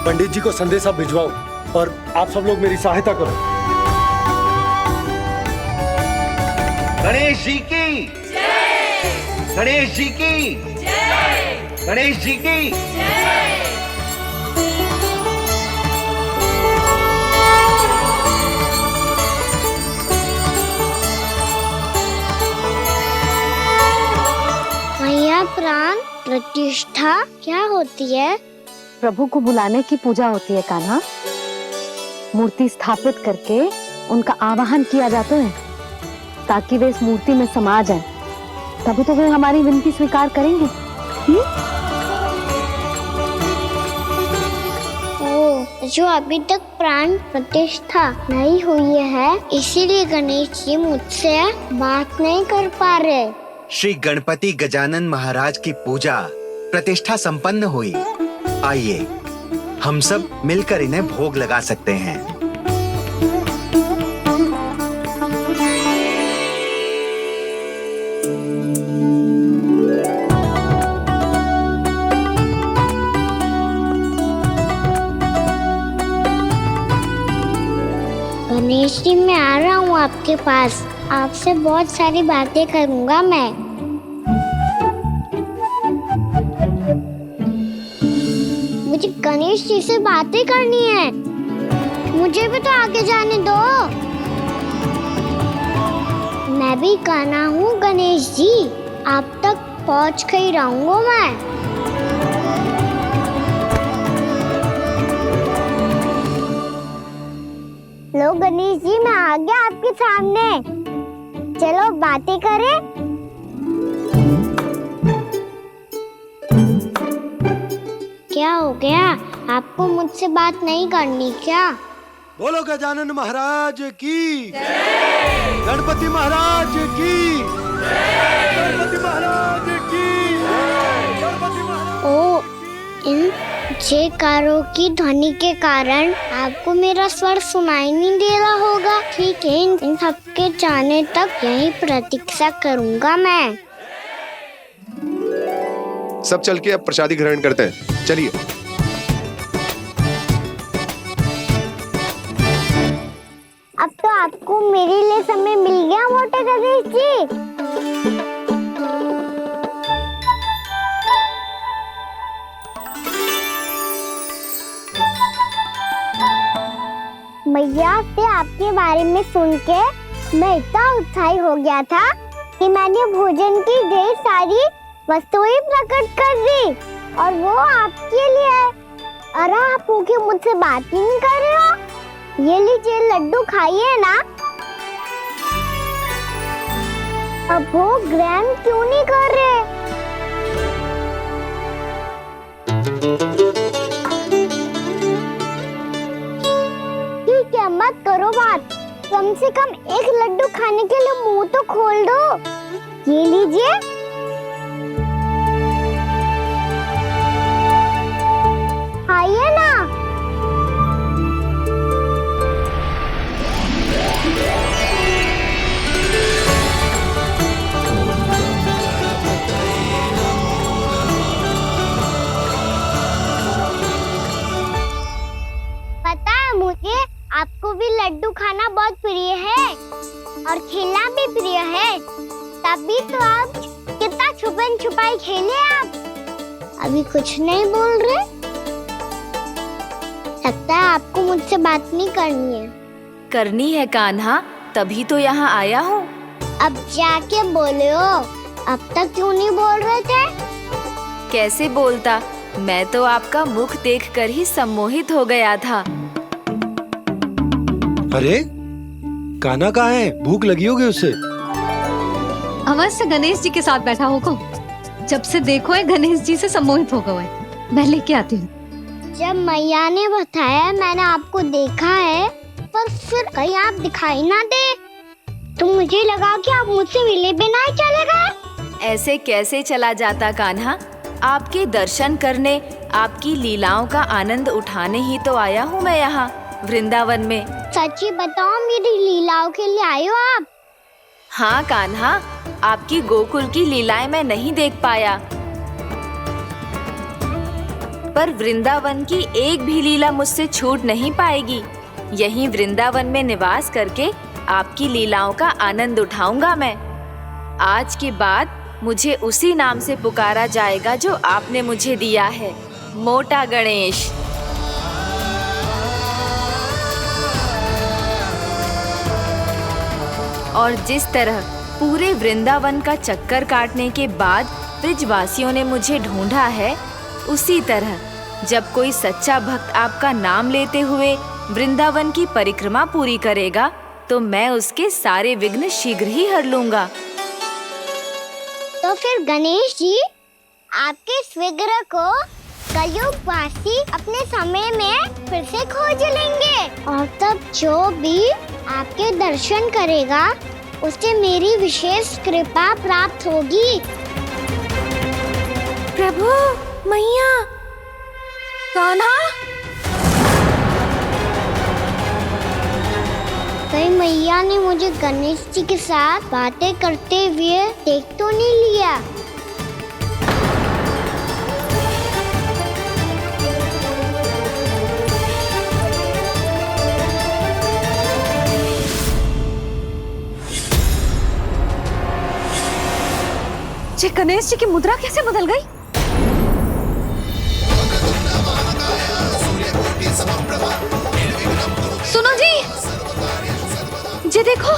पंडित जी को संदेशा भिजवाओ और आप सब लोग मेरी सहायता करो। गणेश जी की जय, गणेश जी की जय, गणेश जी की जय। मैया, प्राण प्रतिष्ठा क्या होती है? प्रभु को बुलाने की पूजा होती है कान्हा। मूर्ति स्थापित करके उनका आवाहन किया जाता है ताकि वे इस मूर्ति में समा जाएं। तभी तो वे हमारी विनती स्वीकार करेंगे। जो अभी तक प्राण प्रतिष्ठा नहीं हुई है, इसीलिए गणेश जी मुझसे बात नहीं कर पा रहे। श्री गणपति गजानन महाराज की पूजा प्रतिष्ठा संपन्न हुई। आइए हम सब मिलकर इन्हें भोग लगा सकते हैं। गणेश जी, मैं आ रहा हूँ आपके पास, आपसे बहुत सारी बातें करूँगा मैं। मुझे गणेश जी से बातें करनी है, मुझे भी तो आगे जाने दो। मैं भी कान्हा हूँ गणेश जी, आप तक पहुँच कर ही रहूँगा मैं। लो गणेश जी, मैं आ गया आपके सामने, चलो बातें करें। क्या हो गया, आपको मुझसे बात नहीं करनी क्या? बोलो गजानन महाराज की जय, गणपति महाराज की जय, गणपति महाराज की जय, गणपति महाराज। ओ, इन जयकारों की ध्वनि के कारण आपको मेरा स्वर सुनाई नहीं दे रहा होगा। ठीक है, इन सबके जाने तक यही प्रतीक्षा करूंगा मैं। सब चल के अब प्रसादी ग्रहण करते हैं, चलिए। अब तो आपको मेरे लिए समय मिल गया मोटे गणेश जी। मैया से आपके बारे में सुन के मैं इतना उत्साही हो गया था कि मैंने भोजन की ढेर सारी वस्तुएं प्रकट कर दी, और वो आपके लिए। अरे आप भूखे मुझसे बात ही नहीं कर रहे हो। ये लीजिए लड्डू, खाइए ना। अब वो ग्रैंड क्यों नहीं कर रहे? ठीक है, मत करो बात। कम से कम एक लड्डू खाने के लिए मुंह तो खोल दो। ये लीजिए। खाइए ना। पता है मुझे, आपको भी लड्डू खाना बहुत प्रिय है और खेलना भी प्रिय है। तभी तो आप कितना छुपन छुपाई खेले आप। अभी कुछ नहीं बोल रहे। लगता है आपको मुझसे बात नहीं करनी है। करनी है कान्हा, तभी तो यहाँ आया हूँ। अब जाके बोले हो। अब तक क्यों नहीं बोल रहे थे? कैसे बोलता, मैं तो आपका मुख देखकर ही सम्मोहित हो गया था। अरे कान्हा कहाँ है? भूख लगी होगी उससे। अवश्य गणेश जी के साथ बैठा होगा। जब से देखो है गणेश जी से सम्मोहित हो गए। मैं लेके आती हूँ। जब मैया ने बताया मैंने आपको देखा है, पर फिर कहीं आप दिखाई ना दे, तो मुझे लगा कि आप मुझसे मिले बिना ही चले गए। ऐसे कैसे चला जाता कान्हा? आपके दर्शन करने, आपकी लीलाओं का आनंद उठाने ही तो आया हूँ मैं यहाँ वृंदावन में। सच्ची बताओ, मेरी लीलाओं के लिए आए हो आप? हाँ कान्हा, आपकी गोकुल की लीलाएं मैं नहीं देख पाया, पर वृंदावन की एक भी लीला मुझसे छूट नहीं पाएगी। यहीं वृंदावन में निवास करके आपकी लीलाओं का आनंद उठाऊंगा मैं। आज के बाद मुझे उसी नाम से पुकारा जाएगा जो आपने मुझे दिया है, मोटा गणेश। और जिस तरह पूरे वृंदावन का चक्कर काटने के बाद ब्रिजवासियों ने मुझे ढूंढा है, उसी तरह जब कोई सच्चा भक्त आपका नाम लेते हुए वृंदावन की परिक्रमा पूरी करेगा, तो मैं उसके सारे विघ्न शीघ्र ही हर लूंगा। तो फिर गणेश जी, आपके इस विग्रह को कलयुगवासी अपने समय में फिर से खोज लेंगे, और तब जो भी आपके दर्शन करेगा उसे मेरी विशेष कृपा प्राप्त होगी। प्रभु, मैया, कान्हा। कहीं मैया ने मुझे गणेश जी के साथ बातें करते हुए देख तो नहीं लिया? जी गणेश जी की मुद्रा कैसे बदल गई? सुनो जी, जी देखो।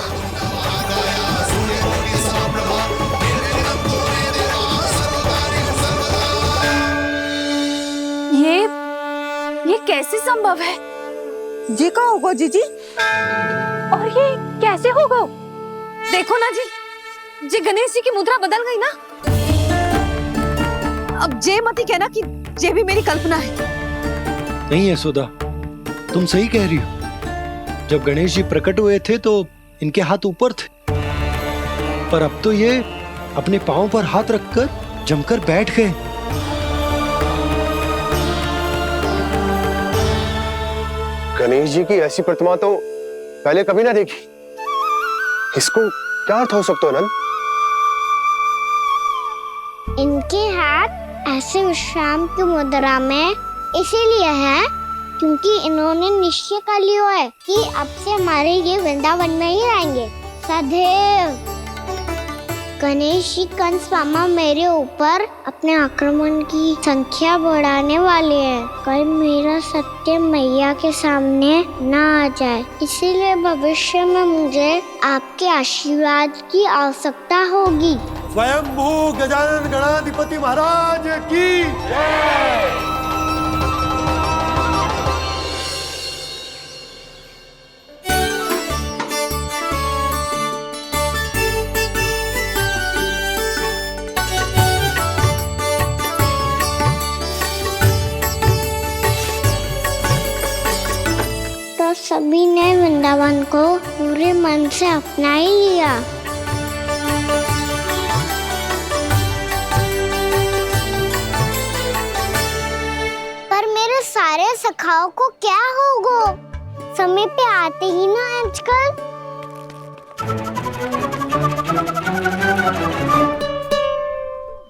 ये कैसे संभव है? जी का होगा जीजी? और ये कैसे होगा? देखो ना जी, जी गणेश जी की मुद्रा बदल गई ना। अब जे मत ही कहना कि ये भी मेरी कल्पना है। नहीं यशोदा, तुम सही कह रही हो। जब गणेश जी प्रकट हुए थे तो इनके हाथ ऊपर थे, पर अब तो ये अपने पांव पर हाथ रखकर जमकर बैठ गए। गणेश जी की ऐसी प्रतिमा तो पहले कभी ना देखी। इसको क्या अर्थ हो सकता है नंद? इनके हाथ ऐसे विश्राम की मुद्रा में इसीलिए है क्योंकि इन्होंने निश्चय कर लिया है कि अब से हमारे ये वृंदावन में ही रहेंगे सदैव। गणेश जी कंस मामा मेरे ऊपर अपने आक्रमण की संख्या बढ़ाने वाले हैं, कल मेरा सत्य मैया के सामने ना आ जाए। इसीलिए भविष्य में मुझे आपके आशीर्वाद की आवश्यकता होगी। स्वयंभू गजानन गणाधिपति महाराज की जय। सभी ने वृंदावन को पूरे मन से अपना ही लिया। पर मेरे सारे सखाओं को क्या होगा? समय पे आते ही ना आजकल।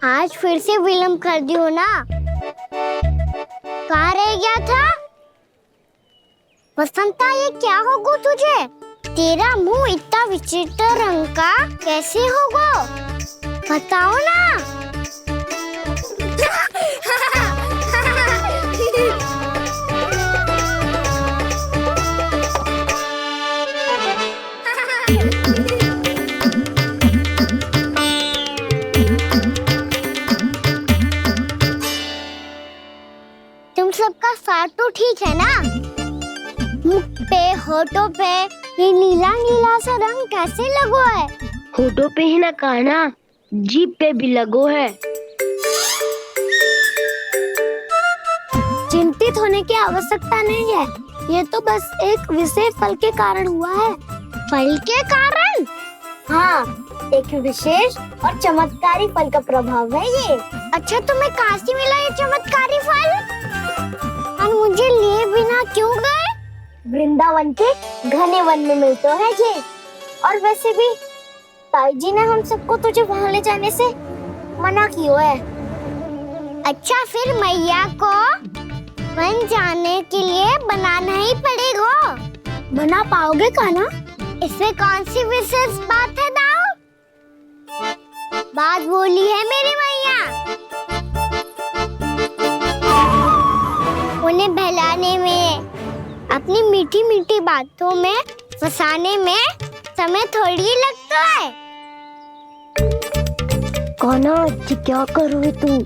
आज फिर से विलम्ब कर दियो ना। कहाँ रह गया था? वसंता, ये क्या होगा तुझे? तेरा मुंह इतना विचित्र रंग का कैसे होगा? बताओ ना। तुम सबका साथ तो ठीक है ना? मुख पे, होठों पे ये नीला नीला सा रंग कैसे लगो है? होठों पे ही ना कहना, जीभ पे भी लगो है। चिंतित होने की आवश्यकता नहीं है। ये तो बस एक विशेष फल के कारण हुआ है। फल के कारण? हाँ, एक विशेष और चमत्कारी फल का प्रभाव है ये। अच्छा, तुम्हें कहाँ से मिला ये चमत्कारी फल? और मुझे लिए बिना क्यों गए? वृंदावन के घने वन में मिलते हैं ये। और वैसे भी ताई जी ने हम सबको तुझे वहाँ ले जाने से मना किया है। अच्छा, फिर मैया को वन जाने के लिए बनाना ही पड़ेगा। बना पाओगे कान्हा? इसमें कौन सी विशेष बात है दाऊ? बात बोली है मेरी मैया। उन्हें बहलाने में, अपनी मीठी मीठी बातों में फंसाने में समय थोड़ी लगता है। कान्हा, क्या करोगे तू?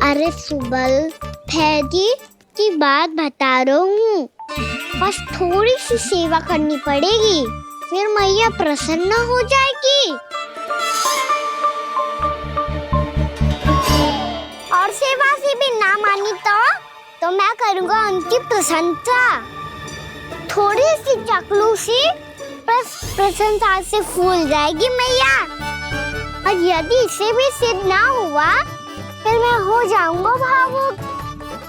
अरे सुबल, फैदी की बात बता रहा हूँ। बस थोड़ी सी सेवा करनी पड़ेगी, फिर मैया प्रसन्न हो जाएगी। और सेवा से भी ना मानी तो मैं करूँगा उनकी प्रशंसा। थोड़ी सी चाकलूसी बस प्रशंसा से फूल जाएगी मैया। और यदि इसे भी सिद्ध ना हुआ, फिर मैं हो जाऊंगा भावुक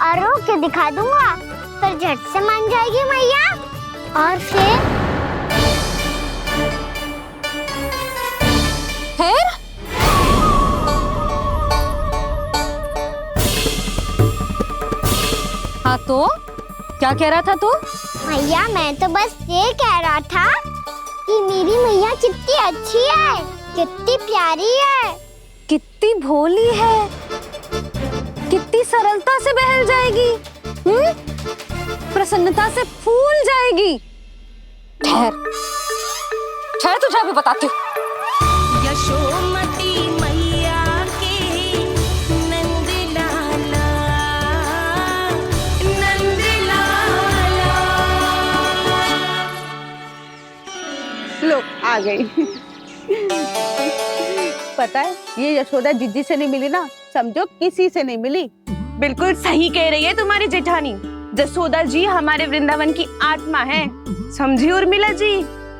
और रो के दिखा दूंगा, फिर झट से मान जाएगी मैया। और फिर हाँ, तो क्या कह रहा था तू? मैया, मैं तो बस ये कह रहा था कि मेरी मैया कितनी अच्छी है, कितनी प्यारी है, कितनी भोली है, कितनी सरलता से बहल जाएगी, प्रसन्नता से फूल जाएगी। ठहर तुझे अभी बताती हूँ। यशोमती मैया के नंद लाला, नंद लाला। लो, आ गई। पता है, ये यशोदा जिज्जी से नहीं मिली ना, समझो किसी से नहीं मिली। बिल्कुल सही कह रही है तुम्हारी जेठानी। जसोदा जी हमारे वृंदावन की आत्मा है, समझी उर्मिला जी।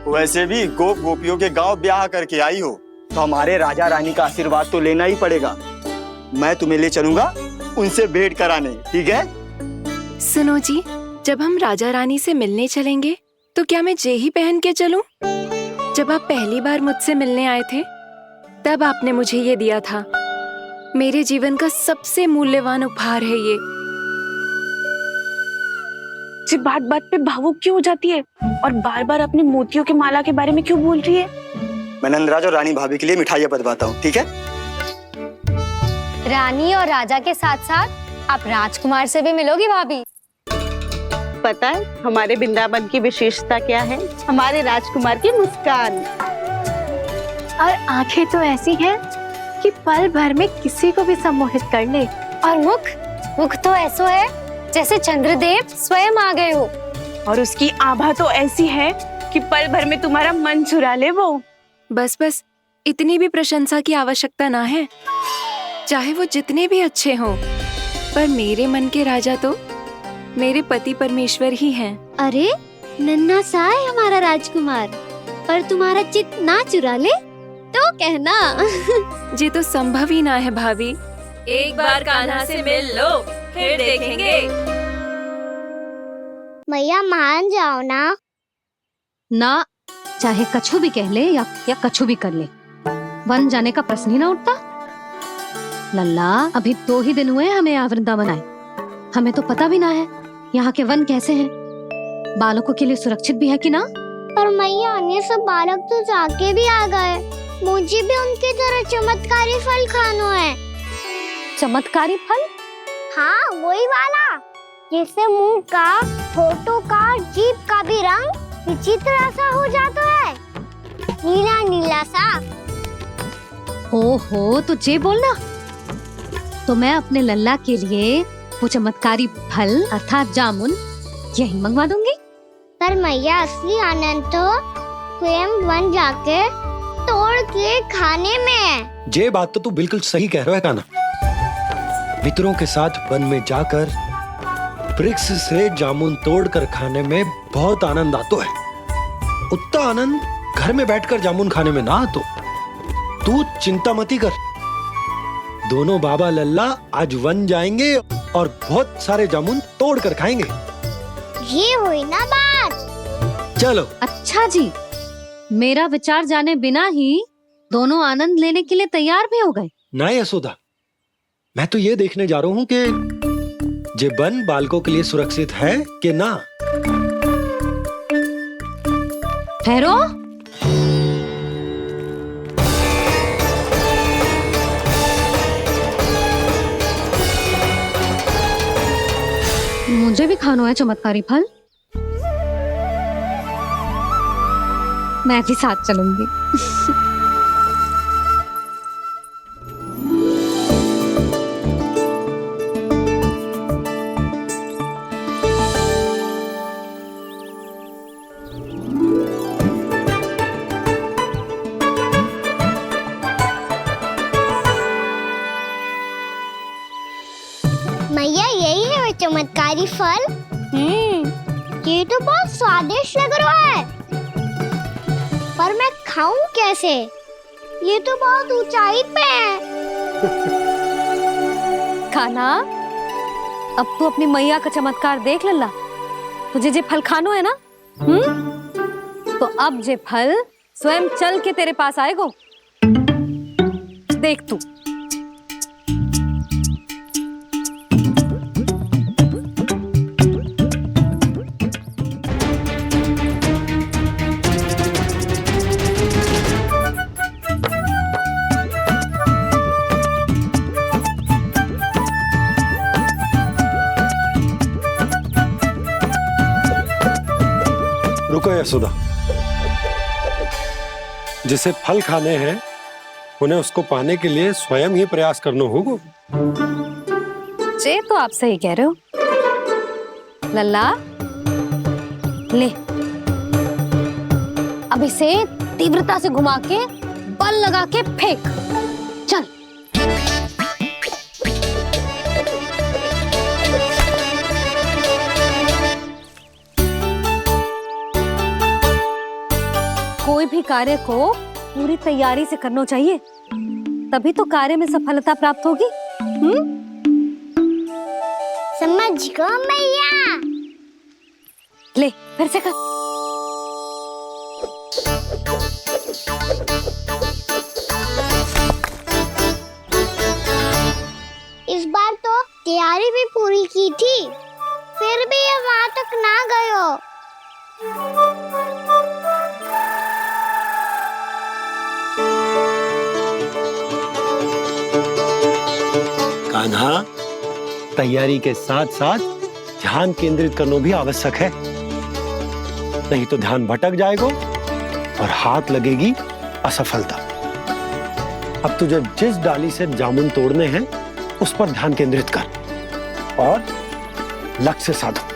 वैसे भी गोप गोपियों के गांव ब्याह करके आई हो, तो हमारे राजा रानी का आशीर्वाद तो लेना ही पड़ेगा। मैं तुम्हें ले चलूंगा उनसे भेंट कराने, ठीक है? सुनो जी, जब हम राजा रानी से मिलने चलेंगे तो क्या मैं जे ही पहन के चलूं? जब आप पहली बार मुझसे मिलने आए थे, तब आपने मुझे ये दिया था। मेरे जीवन का सबसे मूल्यवान उपहार है ये। जी, बात बात पे भावुक क्यों हो जाती है और बार बार अपने मोतियों के माला के बारे में क्यों बोल रही है? मैं नंदराज और रानी भाभी के लिए मिठाइयाँ बंटवाता हूँ, ठीक है? रानी और राजा के साथ साथ आप राजकुमार से भी मिलोगी भाभी। पता है हमारे वृंदावन की विशेषता क्या है? हमारे राजकुमार की मुस्कान। और आंखें तो ऐसी हैं कि पल भर में किसी को भी सम्मोहित कर ले। और मुख तो ऐसा है जैसे चंद्रदेव स्वयं आ गए हो। और उसकी आभा तो ऐसी है कि पल भर में तुम्हारा मन चुरा ले वो। बस इतनी भी प्रशंसा की आवश्यकता ना है, चाहे वो जितने भी अच्छे हों, पर मेरे मन के राजा तो मेरे पति परमेश्वर ही हैं। अरे नन्हा सा है हमारा राजकुमार, पर तुम्हारा चित ना चुरा ले तो कहना। ये तो संभव ही ना है भाभी। एक बार कान्हा से मिल लो, फिर देखेंगे। मैया मान जाओ ना। ना, चाहे कछु भी कह ले या कछु भी कर ले, वन जाने का प्रश्न ही ना उठता। लल्ला, अभी 2 ही दिन हुए हमें यहाँ वृंदावन आए, हमें तो पता भी ना है यहाँ के वन कैसे हैं, बालकों के लिए सुरक्षित भी है कि ना। पर मैया ये सब बालक तो जाके भी आ गए, मुझे भी उनके तरह चमत्कारी फल खाना है। चमत्कारी फल? हाँ, वही वाला जिससे मुंह का, होठों का, जीभ का भी रंग विचित्र सा हो जाता है, नीला नीला सा। हो तो जे बोलना, तो मैं अपने लल्ला के लिए वो चमत्कारी फल अर्थात जामुन यही मंगवा दूंगी। पर मैया असली आनंद तो स्वयं वन जाके तोड़ के खाने में है। ये बात तो तू बिल्कुल सही कह रहा है कान्हा। मित्रों के साथ वन में जाकर वृक्ष से जामुन तोड़कर खाने में बहुत आनंद आता है। उतना आनंद घर में बैठकर जामुन खाने में ना आतो। तू चिंता मती कर, दोनों बाबा लल्ला आज वन जाएंगे और बहुत सारे जामुन तोड़कर खाएंगे। ये हुई ना बात। चलो। अच्छा जी, मेरा विचार जाने बिना ही दोनों आनंद लेने के लिए तैयार भी हो गए। ना यशोदा, मैं तो ये देखने जा रहा हूँ कि जे वन बालकों के लिए सुरक्षित है कि ना। ठहरो, मुझे भी खाना है चमत्कारी फल, मैं भी साथ चलूंगी। मैया यही है वो चमत्कारी फल। ये तो बहुत स्वादिष्ट लग रहा है, पर मैं खाऊं कैसे? ये तो बहुत ऊंचाई पे है। खाना, अब तू अपनी मैया का चमत्कार देख लल्ला। तुझे जे फल खानो है ना, तो अब जे फल स्वयं चल के तेरे पास आएगो। देख तू। रुको यशोदा, जिसे फल खाने हैं उन्हें उसको पाने के लिए स्वयं ही प्रयास करना होगा। जे तो आप सही कह रहे हो लल्ला। ले, अब इसे तीव्रता से घुमा के बल लगा के फेंक। चल। कोई भी कार्य को पूरी तैयारी से करना चाहिए, तभी तो कार्य में सफलता प्राप्त होगी। समझ गो मैया। ले, फिर से कर। इस बार तो तैयारी भी पूरी की थी, फिर भी ये वहां तक ना गयो। कान्हा, तैयारी के साथ साथ ध्यान केंद्रित करना भी आवश्यक है, नहीं तो ध्यान भटक जाएगा और हाथ लगेगी असफलता। अब तुझे जिस डाली से जामुन तोड़ने हैं उस पर ध्यान केंद्रित कर और लक्ष्य साधो।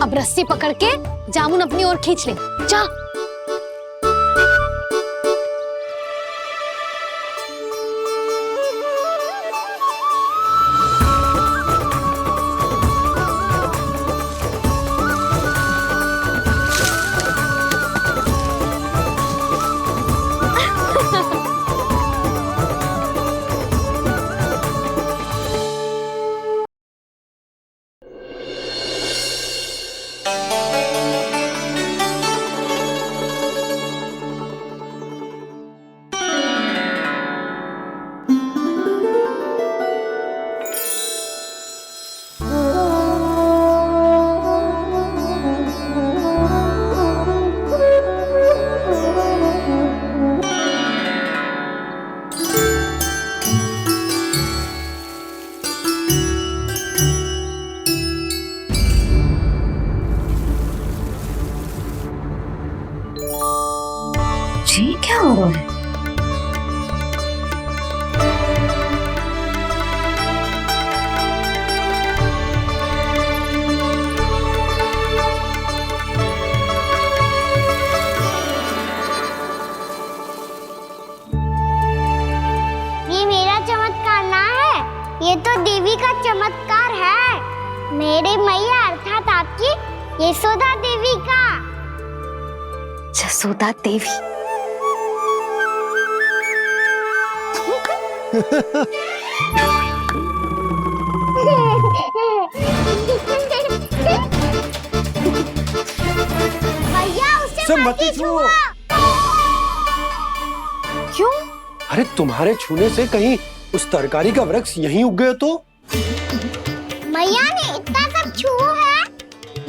अब रस्सी पकड़ के जामुन अपनी ओर खींच ले। जा। जी क्या हो रहा है? ये मेरा चमत्कार ना है, ये तो देवी का चमत्कार है। मेरे मैया अर्थात आपकी यशोदा देवी का। जसोदा देवी। भैया उसे मत छुओ। क्यों? अरे तुम्हारे छूने से कहीं उस तरकारी का वृक्ष यहीं उग गए तो? मैया ने इतना सब छुआ है,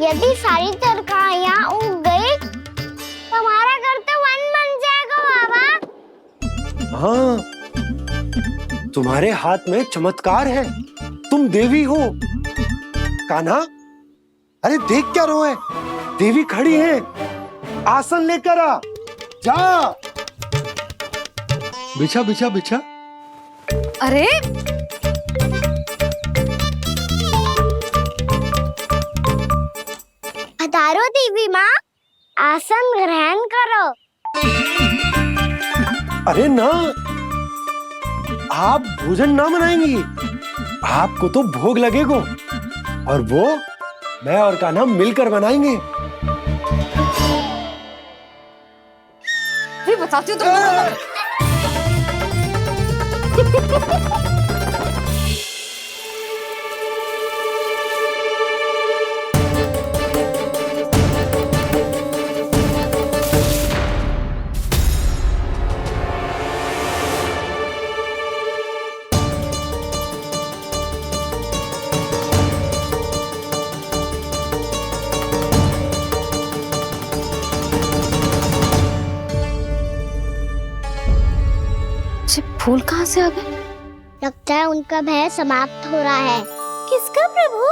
यदि सारी तरकारियां उग गई तो हमारा घर तो वन बन जाएगा बाबा। हाँ, तुम्हारे हाथ में चमत्कार है, तुम देवी हो। कान्हा, अरे देख क्या रो है, देवी खड़ी है, आसन लेकर आ, जा। बिछा बिछा बिछा। अरे पधारो देवी माँ, आसन ग्रहण करो। अरे ना, आप भोजन ना मनाएंगी, आपको तो भोग लगेगा और वो मैं और कान्हा मिलकर बनाएंगे। भी बताती हूँ तुमको। फूल कहाँ से आ गए? लगता है उनका भय समाप्त हो रहा है। किसका प्रभु?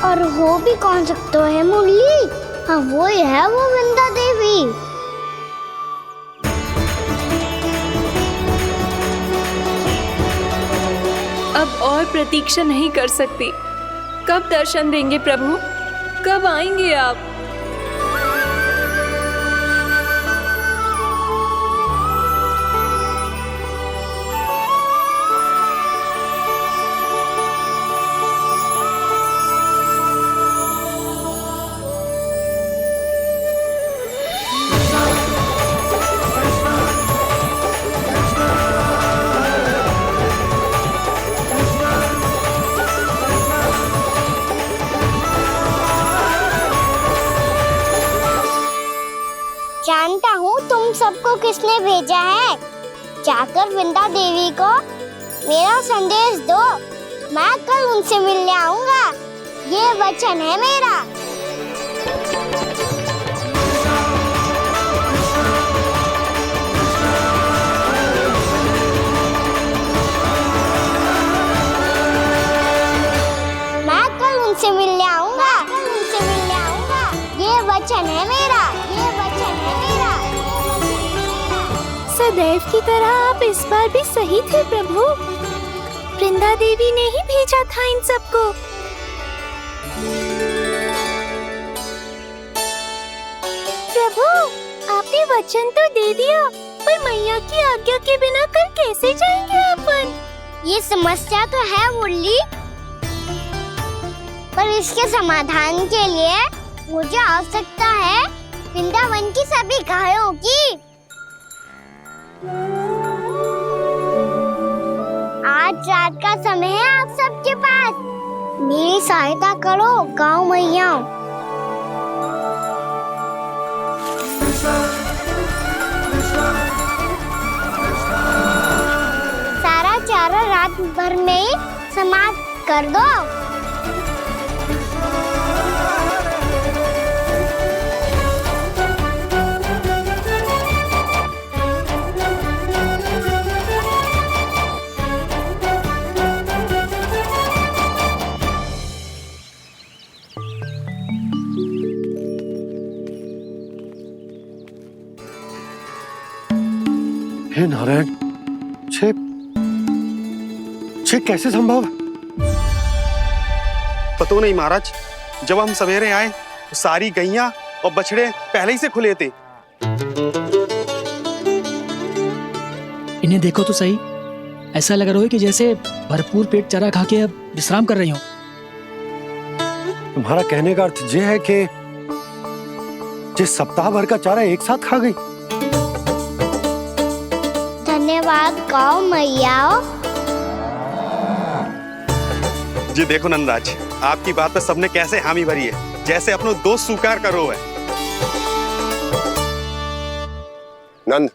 और हो भी कौन सकता है मुरली? हाँ वो ही है, वो वृंदा देवी। अब और प्रतीक्षा नहीं कर सकती। कब दर्शन देंगे प्रभु? कब आएंगे आप? जानता हूँ तुम सबको किसने भेजा है। जाकर वृंदा देवी को मेरा संदेश दो, मैं कल उनसे मिलने आऊंगा, ये वचन है मेरा। सदैव की तरह आप इस बार भी सही थे प्रभु। वृंदा देवी ने ही भेजा था इन सबको। प्रभु, आपने वचन तो दे दिया, पर मैया की आज्ञा के बिना कल कैसे जाएंगे अपन? ये समस्या तो है मुरली, पर इसके समाधान के लिए मुझे आवश्यकता है वृंदावन की सभी गायों की। आज रात का समय है आप सबके पास, मेरी सहायता करो गाँव मैया। सारा चारा रात भर में ही समाप्त कर दो। हे नारायण, छे कैसे संभव? पतो नहीं महाराज, जब हम सवेरे आए तो सारी गैया और बछड़े पहले ही से खुले थे। इन्हें देखो तो सही, ऐसा लग रहा है कि जैसे भरपूर पेट चारा खा के अब विश्राम कर रही हो। तुम्हारा कहने का अर्थ यह है कि जिस सप्ताह भर का चारा एक साथ खा गई। धन्यवाद गाँव मैया। जी देखो नंदराज, आपकी बात पर सबने कैसे हामी भरी है, जैसे अपनो दोस्त स्वीकार करो है। नंद,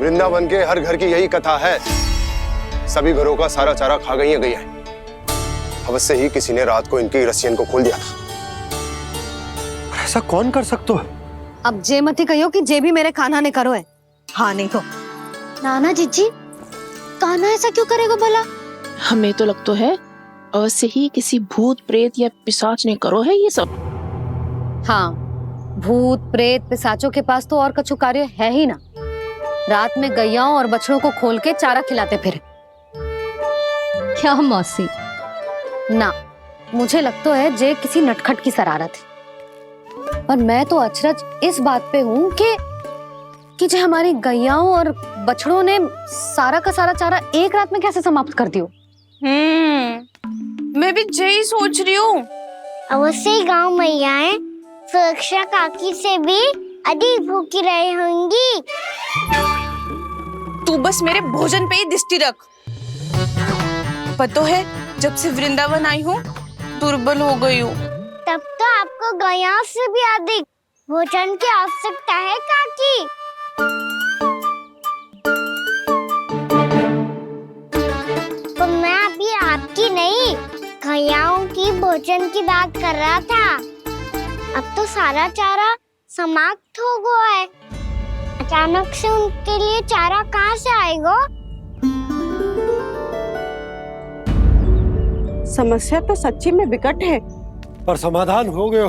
वृंदावन के हर घर की यही कथा है, सभी घरों का सारा चारा खा गई है गैया। अवश्य ही किसी ने रात को इनकी रस्सियन को खोल दिया था। ऐसा कौन कर सकता है? अब जे मती कहियो कि जे भी मेरे कान्हा ने करो है। हाँ नहीं तो नाना जीजी, कान्हा ऐसा क्यों करेगा भला? हमें तो लगता है अवश्य ही किसी भूत प्रेत या पिशाच ने करो है ये सब। हाँ, भूत प्रेत पिशाचों के पास तो और कछु कार्य है ही ना। रात में गैयाओं और बछड़ों को खोल के चारा खिलाते फिर। क्या मौसी? ना, मुझे लगता है जे किसी नटखट की शरारत है। पर मैं तो अचरज इस बात पे हूँ कि जो हमारी गैयाओं और बछड़ों ने सारा का सारा चारा एक रात में कैसे समाप्त कर दियो। मैं भी यही सोच रही हूँ। अवश्य ही गाँव मैयाएं सुरक्षा काकी से भी अधिक भूखी रही होंगी। तू बस मेरे भोजन पे ही दृष्टि रख। पता है, जब से वृंदावन आई हूँ दुर्बल हो गई हूँ। तब तो आपको गैयाओं से भी अधिक भोजन की आवश्यकता है काकी। तो मैं अभी आपकी नहीं, गैयाओं की भोजन की बात कर रहा था। अब तो सारा चारा समाप्त हो गया है, अचानक से उनके लिए चारा कहाँ से आएगा? समस्या तो सच्ची में विकट है, पर समाधान हो गयो।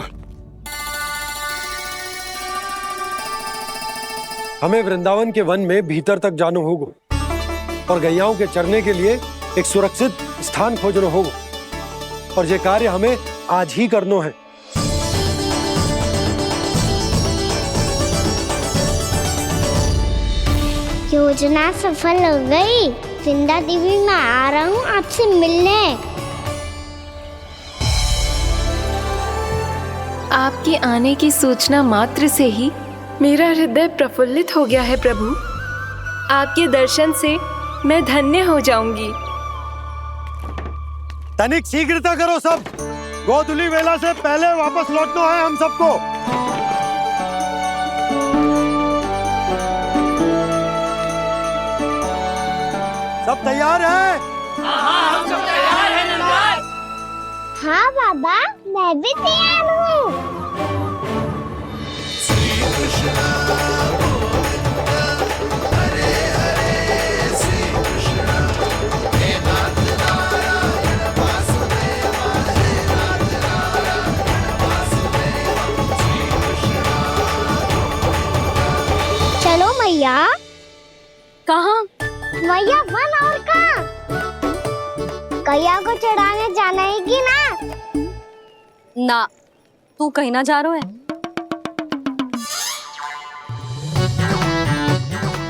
हमें वृंदावन के वन में भीतर तक जाना होगा और गैयाओं के चरने के लिए एक सुरक्षित स्थान खोजना होगा, और ये कार्य हमें आज ही करना है। योजना सफल हो गई। वृंदा देवी, मैं आ रहा हूँ आपसे मिलने। आपके आने की सूचना मात्र से ही मेरा हृदय प्रफुल्लित हो गया है प्रभु। आपके दर्शन से मैं धन्य हो जाऊंगी। तनिक शीघ्रता करो सब, गोधुली वेला से पहले वापस लौटना है हम सबको। सब तैयार है? हाँ, हम सब तैयार हैं नंदराज। हाँ बाबा, मैं भी तैयार हूँ। मैया। कहाँ? मैया वन और कहाँ? कैया को चढ़ाने जाना है कि ना? ना, तू कहीं ना जा रहा है।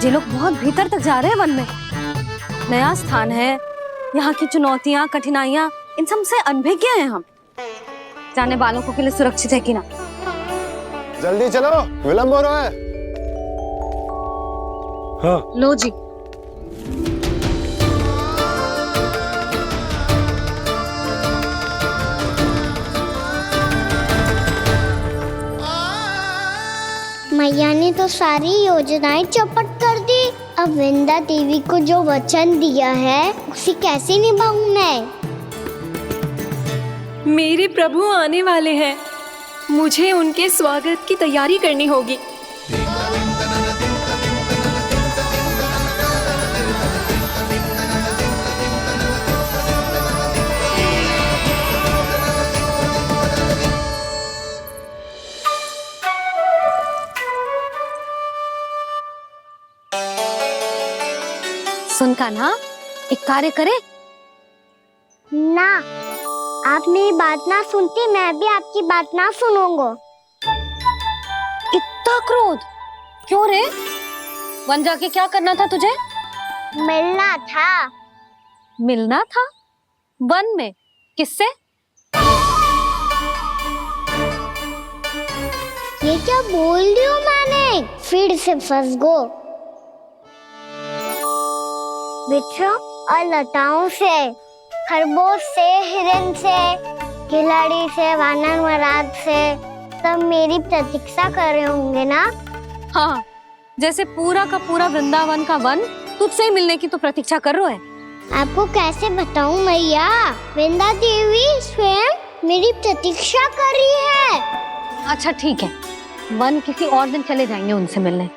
ये लोग बहुत भीतर तक जा रहे हैं वन में। नया स्थान है, यहाँ की चुनौतियाँ, कठिनाइयाँ, इन सब से अनभिज्ञ हैं हम। जाने वालों के लिए सुरक्षित है कि ना? जल्दी चलो, विलंब हो रहा है। हाँ। लो जी। मैया ने तो सारी योजनाएं चौपट कर दी। अब विंदा देवी को जो वचन दिया है उसे कैसे निभाऊं मैं? मेरे प्रभु आने वाले हैं, मुझे उनके स्वागत की तैयारी करनी होगी। सुन कान्हा, एक कार्य करे ना, आप मेरी बात ना सुनती, मैं भी आपकी बात ना सुनूंगा। इतना क्रोध क्यों रे? वन जाके क्या करना था तुझे? मिलना था। मिलना था? वन में किससे? ये क्या बोल रही हूँ मैंने? फिर से फंस गो। बिच्छू और लताओं से, खरगोश से, हिरन से, खिलाड़ी से, वानर महाराज से, सब मेरी प्रतीक्षा कर रहे होंगे ना? हाँ, जैसे पूरा का पूरा वृंदावन का वन तुझसे ही मिलने की तो प्रतीक्षा कर रहा है। आपको कैसे बताऊं मैया? वृंदा देवी स्वयं मेरी प्रतीक्षा कर रही है। अच्छा ठीक है, वन किसी और दिन चले जाएंगे उनसे मिलने।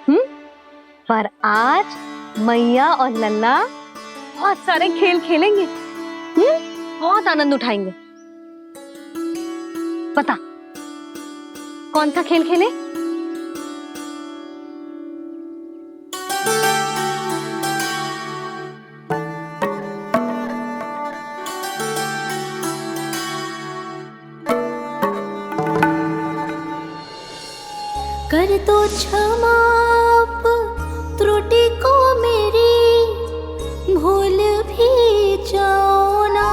पर आज मैया और लल्ला बहुत सारे खेल खेलेंगे। बहुत आनंद उठाएंगे। पता कौन सा खेल खेले? कर दो क्षमा त्रुटि को मेरी, भूल भी जाओ ना।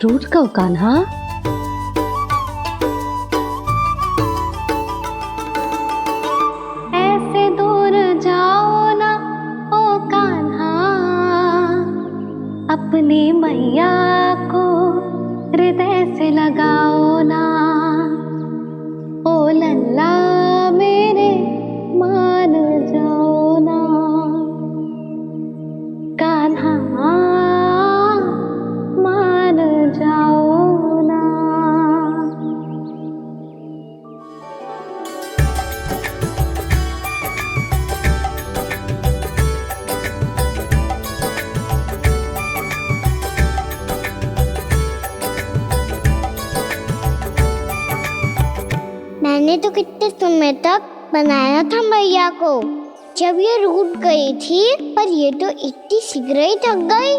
टूट गओ कान्हा? ऐसे दूर जाओ ना ओ कान्हा, अपनी मैया को हृदय से लगाओ ना। ओ लल्ला मेरे मान जाओ ना, कान्हा मान जाओ ना। मैंने तो कितने समय तक बनाया था मैया को, जब ये रूठ गई थी, पर ये तो इतनी शीघ्र ही थक गई।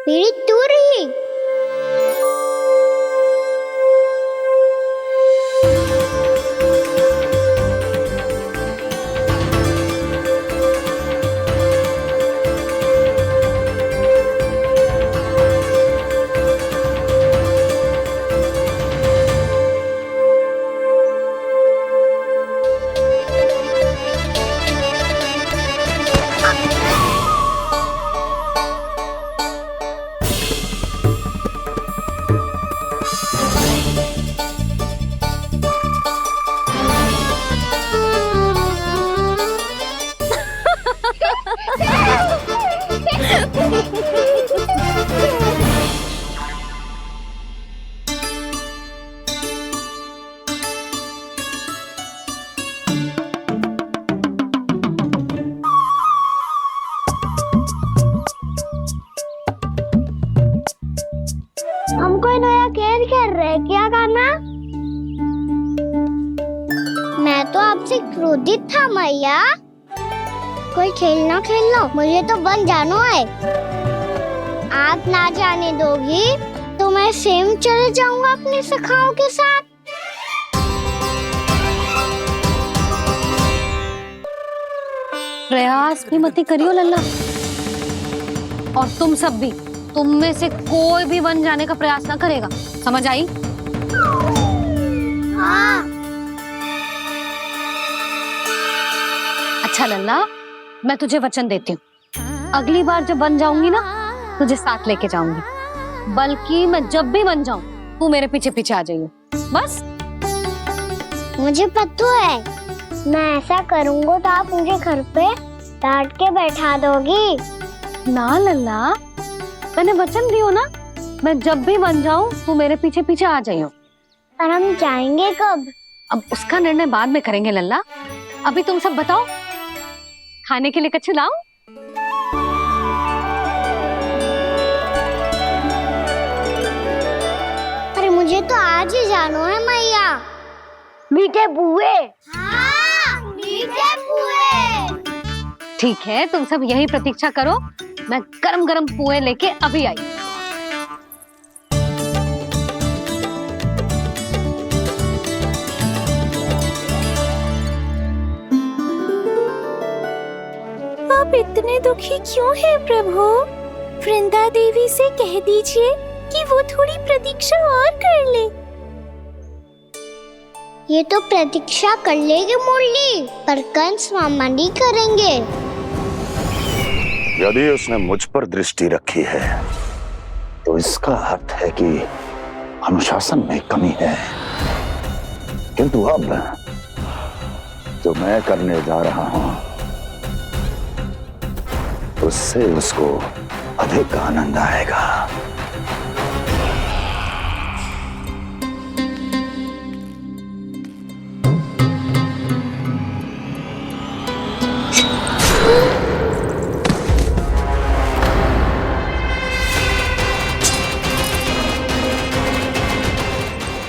मेरी दूर ही। किया कान्हा? मैं तो आपसे क्रोधित था मैया। कोई खेलना खेल लो, मुझे तो वन जाना है। आप ना जाने दोगी तो मैं स्वयं चले जाऊंगा अपने सखाओं के साथ। प्रयास भी मत करियो लल्ला, और तुम सब भी, तुम में से कोई भी वन जाने का प्रयास ना करेगा, समझ आई? हाँ। अच्छा लल्ला, मैं तुझे वचन देती हूँ, अगली बार जब वन जाऊंगी ना, तुझे साथ लेके जाऊंगी। बल्कि मैं जब भी वन जाऊं, तू मेरे पीछे पीछे आ जाइए, बस। मुझे पता है, मैं ऐसा करूंगा तो आप मुझे घर पे डांट के बैठा दोगी। ना लल्ला, मैंने वचन दियो ना, मैं जब भी वन जाऊं, तू मेरे पीछे पीछे आ जाइयो। पर हम जाएंगे कब? अब उसका निर्णय बाद में करेंगे लल्ला। अभी तुम सब बताओ, खाने के लिए कुछ लाऊं? अरे मुझे तो आज ही जाना है मैया। मीठे बुए। हाँ, मीठे बुए। ठीक है, तुम सब यही प्रतीक्षा करो, मैं गरम गरम पुए लेके अभी आई। आप इतने दुखी क्यों हैं प्रभु? वृंदा देवी से कह दीजिए कि वो थोड़ी प्रतीक्षा और कर ले। ये तो प्रतीक्षा कर लेगी मुरली, पर कंस मामा नहीं करेंगे। यदि उसने मुझ पर दृष्टि रखी है तो इसका अर्थ है कि अनुशासन में कमी है। किंतु अब जो मैं करने जा रहा हूं उससे उसको अधिक आनंद आएगा।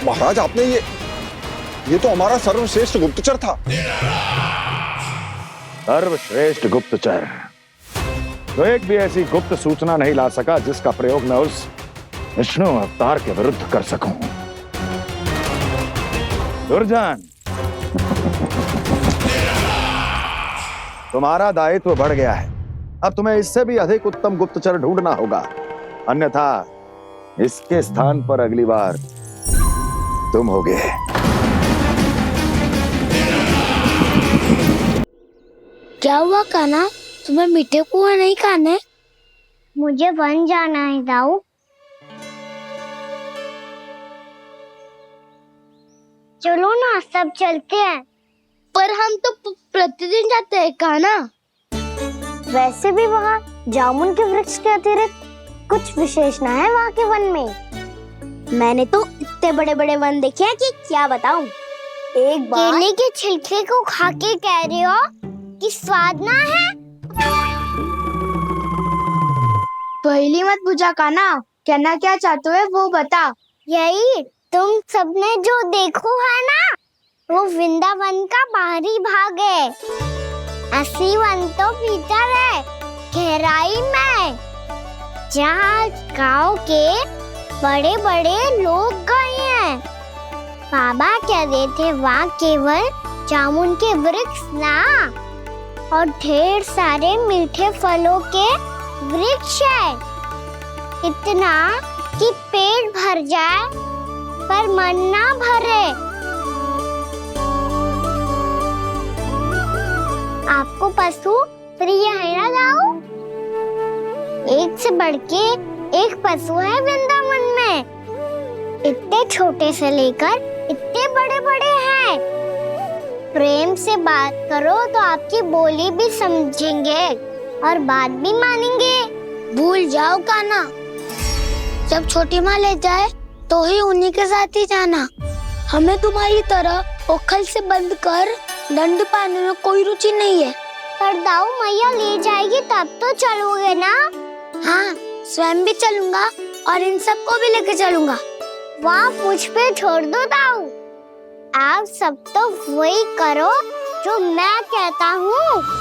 महाराज, आपने ये तो हमारा सर्वश्रेष्ठ गुप्तचर था। सर्वश्रेष्ठ गुप्तचर तो एक भी ऐसी गुप्त सूचना नहीं ला सका जिसका प्रयोग मैं उस विष्णु अवतार के विरुद्ध कर सकूं। दुर्जन, तुम्हारा दायित्व बढ़ गया है। अब तुम्हें इससे भी अधिक उत्तम गुप्तचर ढूंढना होगा, अन्यथा इसके स्थान पर अगली बार तुम होगे। क्या हुआ कान्हा, तुम्हें मीठे पुआ नहीं खाने? मुझे वन जाना है दाऊ। चलो ना, सब चलते हैं। पर हम तो प्रतिदिन जाते हैं कान्हा। वैसे भी वहाँ जामुन के वृक्ष के अतिरिक्त कुछ विशेष ना है वहाँ के वन में। मैंने तो इतने बड़े बड़े वन देखे हैं कि क्या बताऊं। एक बार केले के छिलके को खा के कह रहे हो कि स्वाद ना है? पहली मत पूछा कान्हा, कहना क्या चाहते हो वो बता। यही तुम सबने जो देखो है ना, वो वृंदावन का बाहरी भाग है। असली वन तो भीतर है, गहराई में, जहाँ गांव के बड़े बड़े लोग गए हैं। बाबा कह रहे थे वहाँ केवल जामुन के वृक्ष ना, और ढेर सारे मीठे फलों के वृक्ष है। इतना कि पेट भर जाए पर मन ना भरे। आपको पशु प्रिय है ना दाऊ? एक से बढ़ के एक पशु है वृंदावन में। इतने छोटे से लेकर इतने बड़े बड़े हैं। प्रेम से बात करो तो आपकी बोली भी समझेंगे और बात भी मानेंगे। भूल जाओ कान्हा, जब छोटी माँ ले जाए तो ही उन्हीं के साथ ही जाना। हमें तुम्हारी तरह ओखल से बंद कर दंड पाने में कोई रुचि नहीं है। पर दाऊ मैया ले जाएगी तब तो चलोगे ना? हाँ, स्वयं भी चलूंगा और इन सबको भी लेके चलूंगा। वहाँ मुझ पे छोड़ दो ताऊ। आप सब तो वही करो जो मैं कहता हूँ।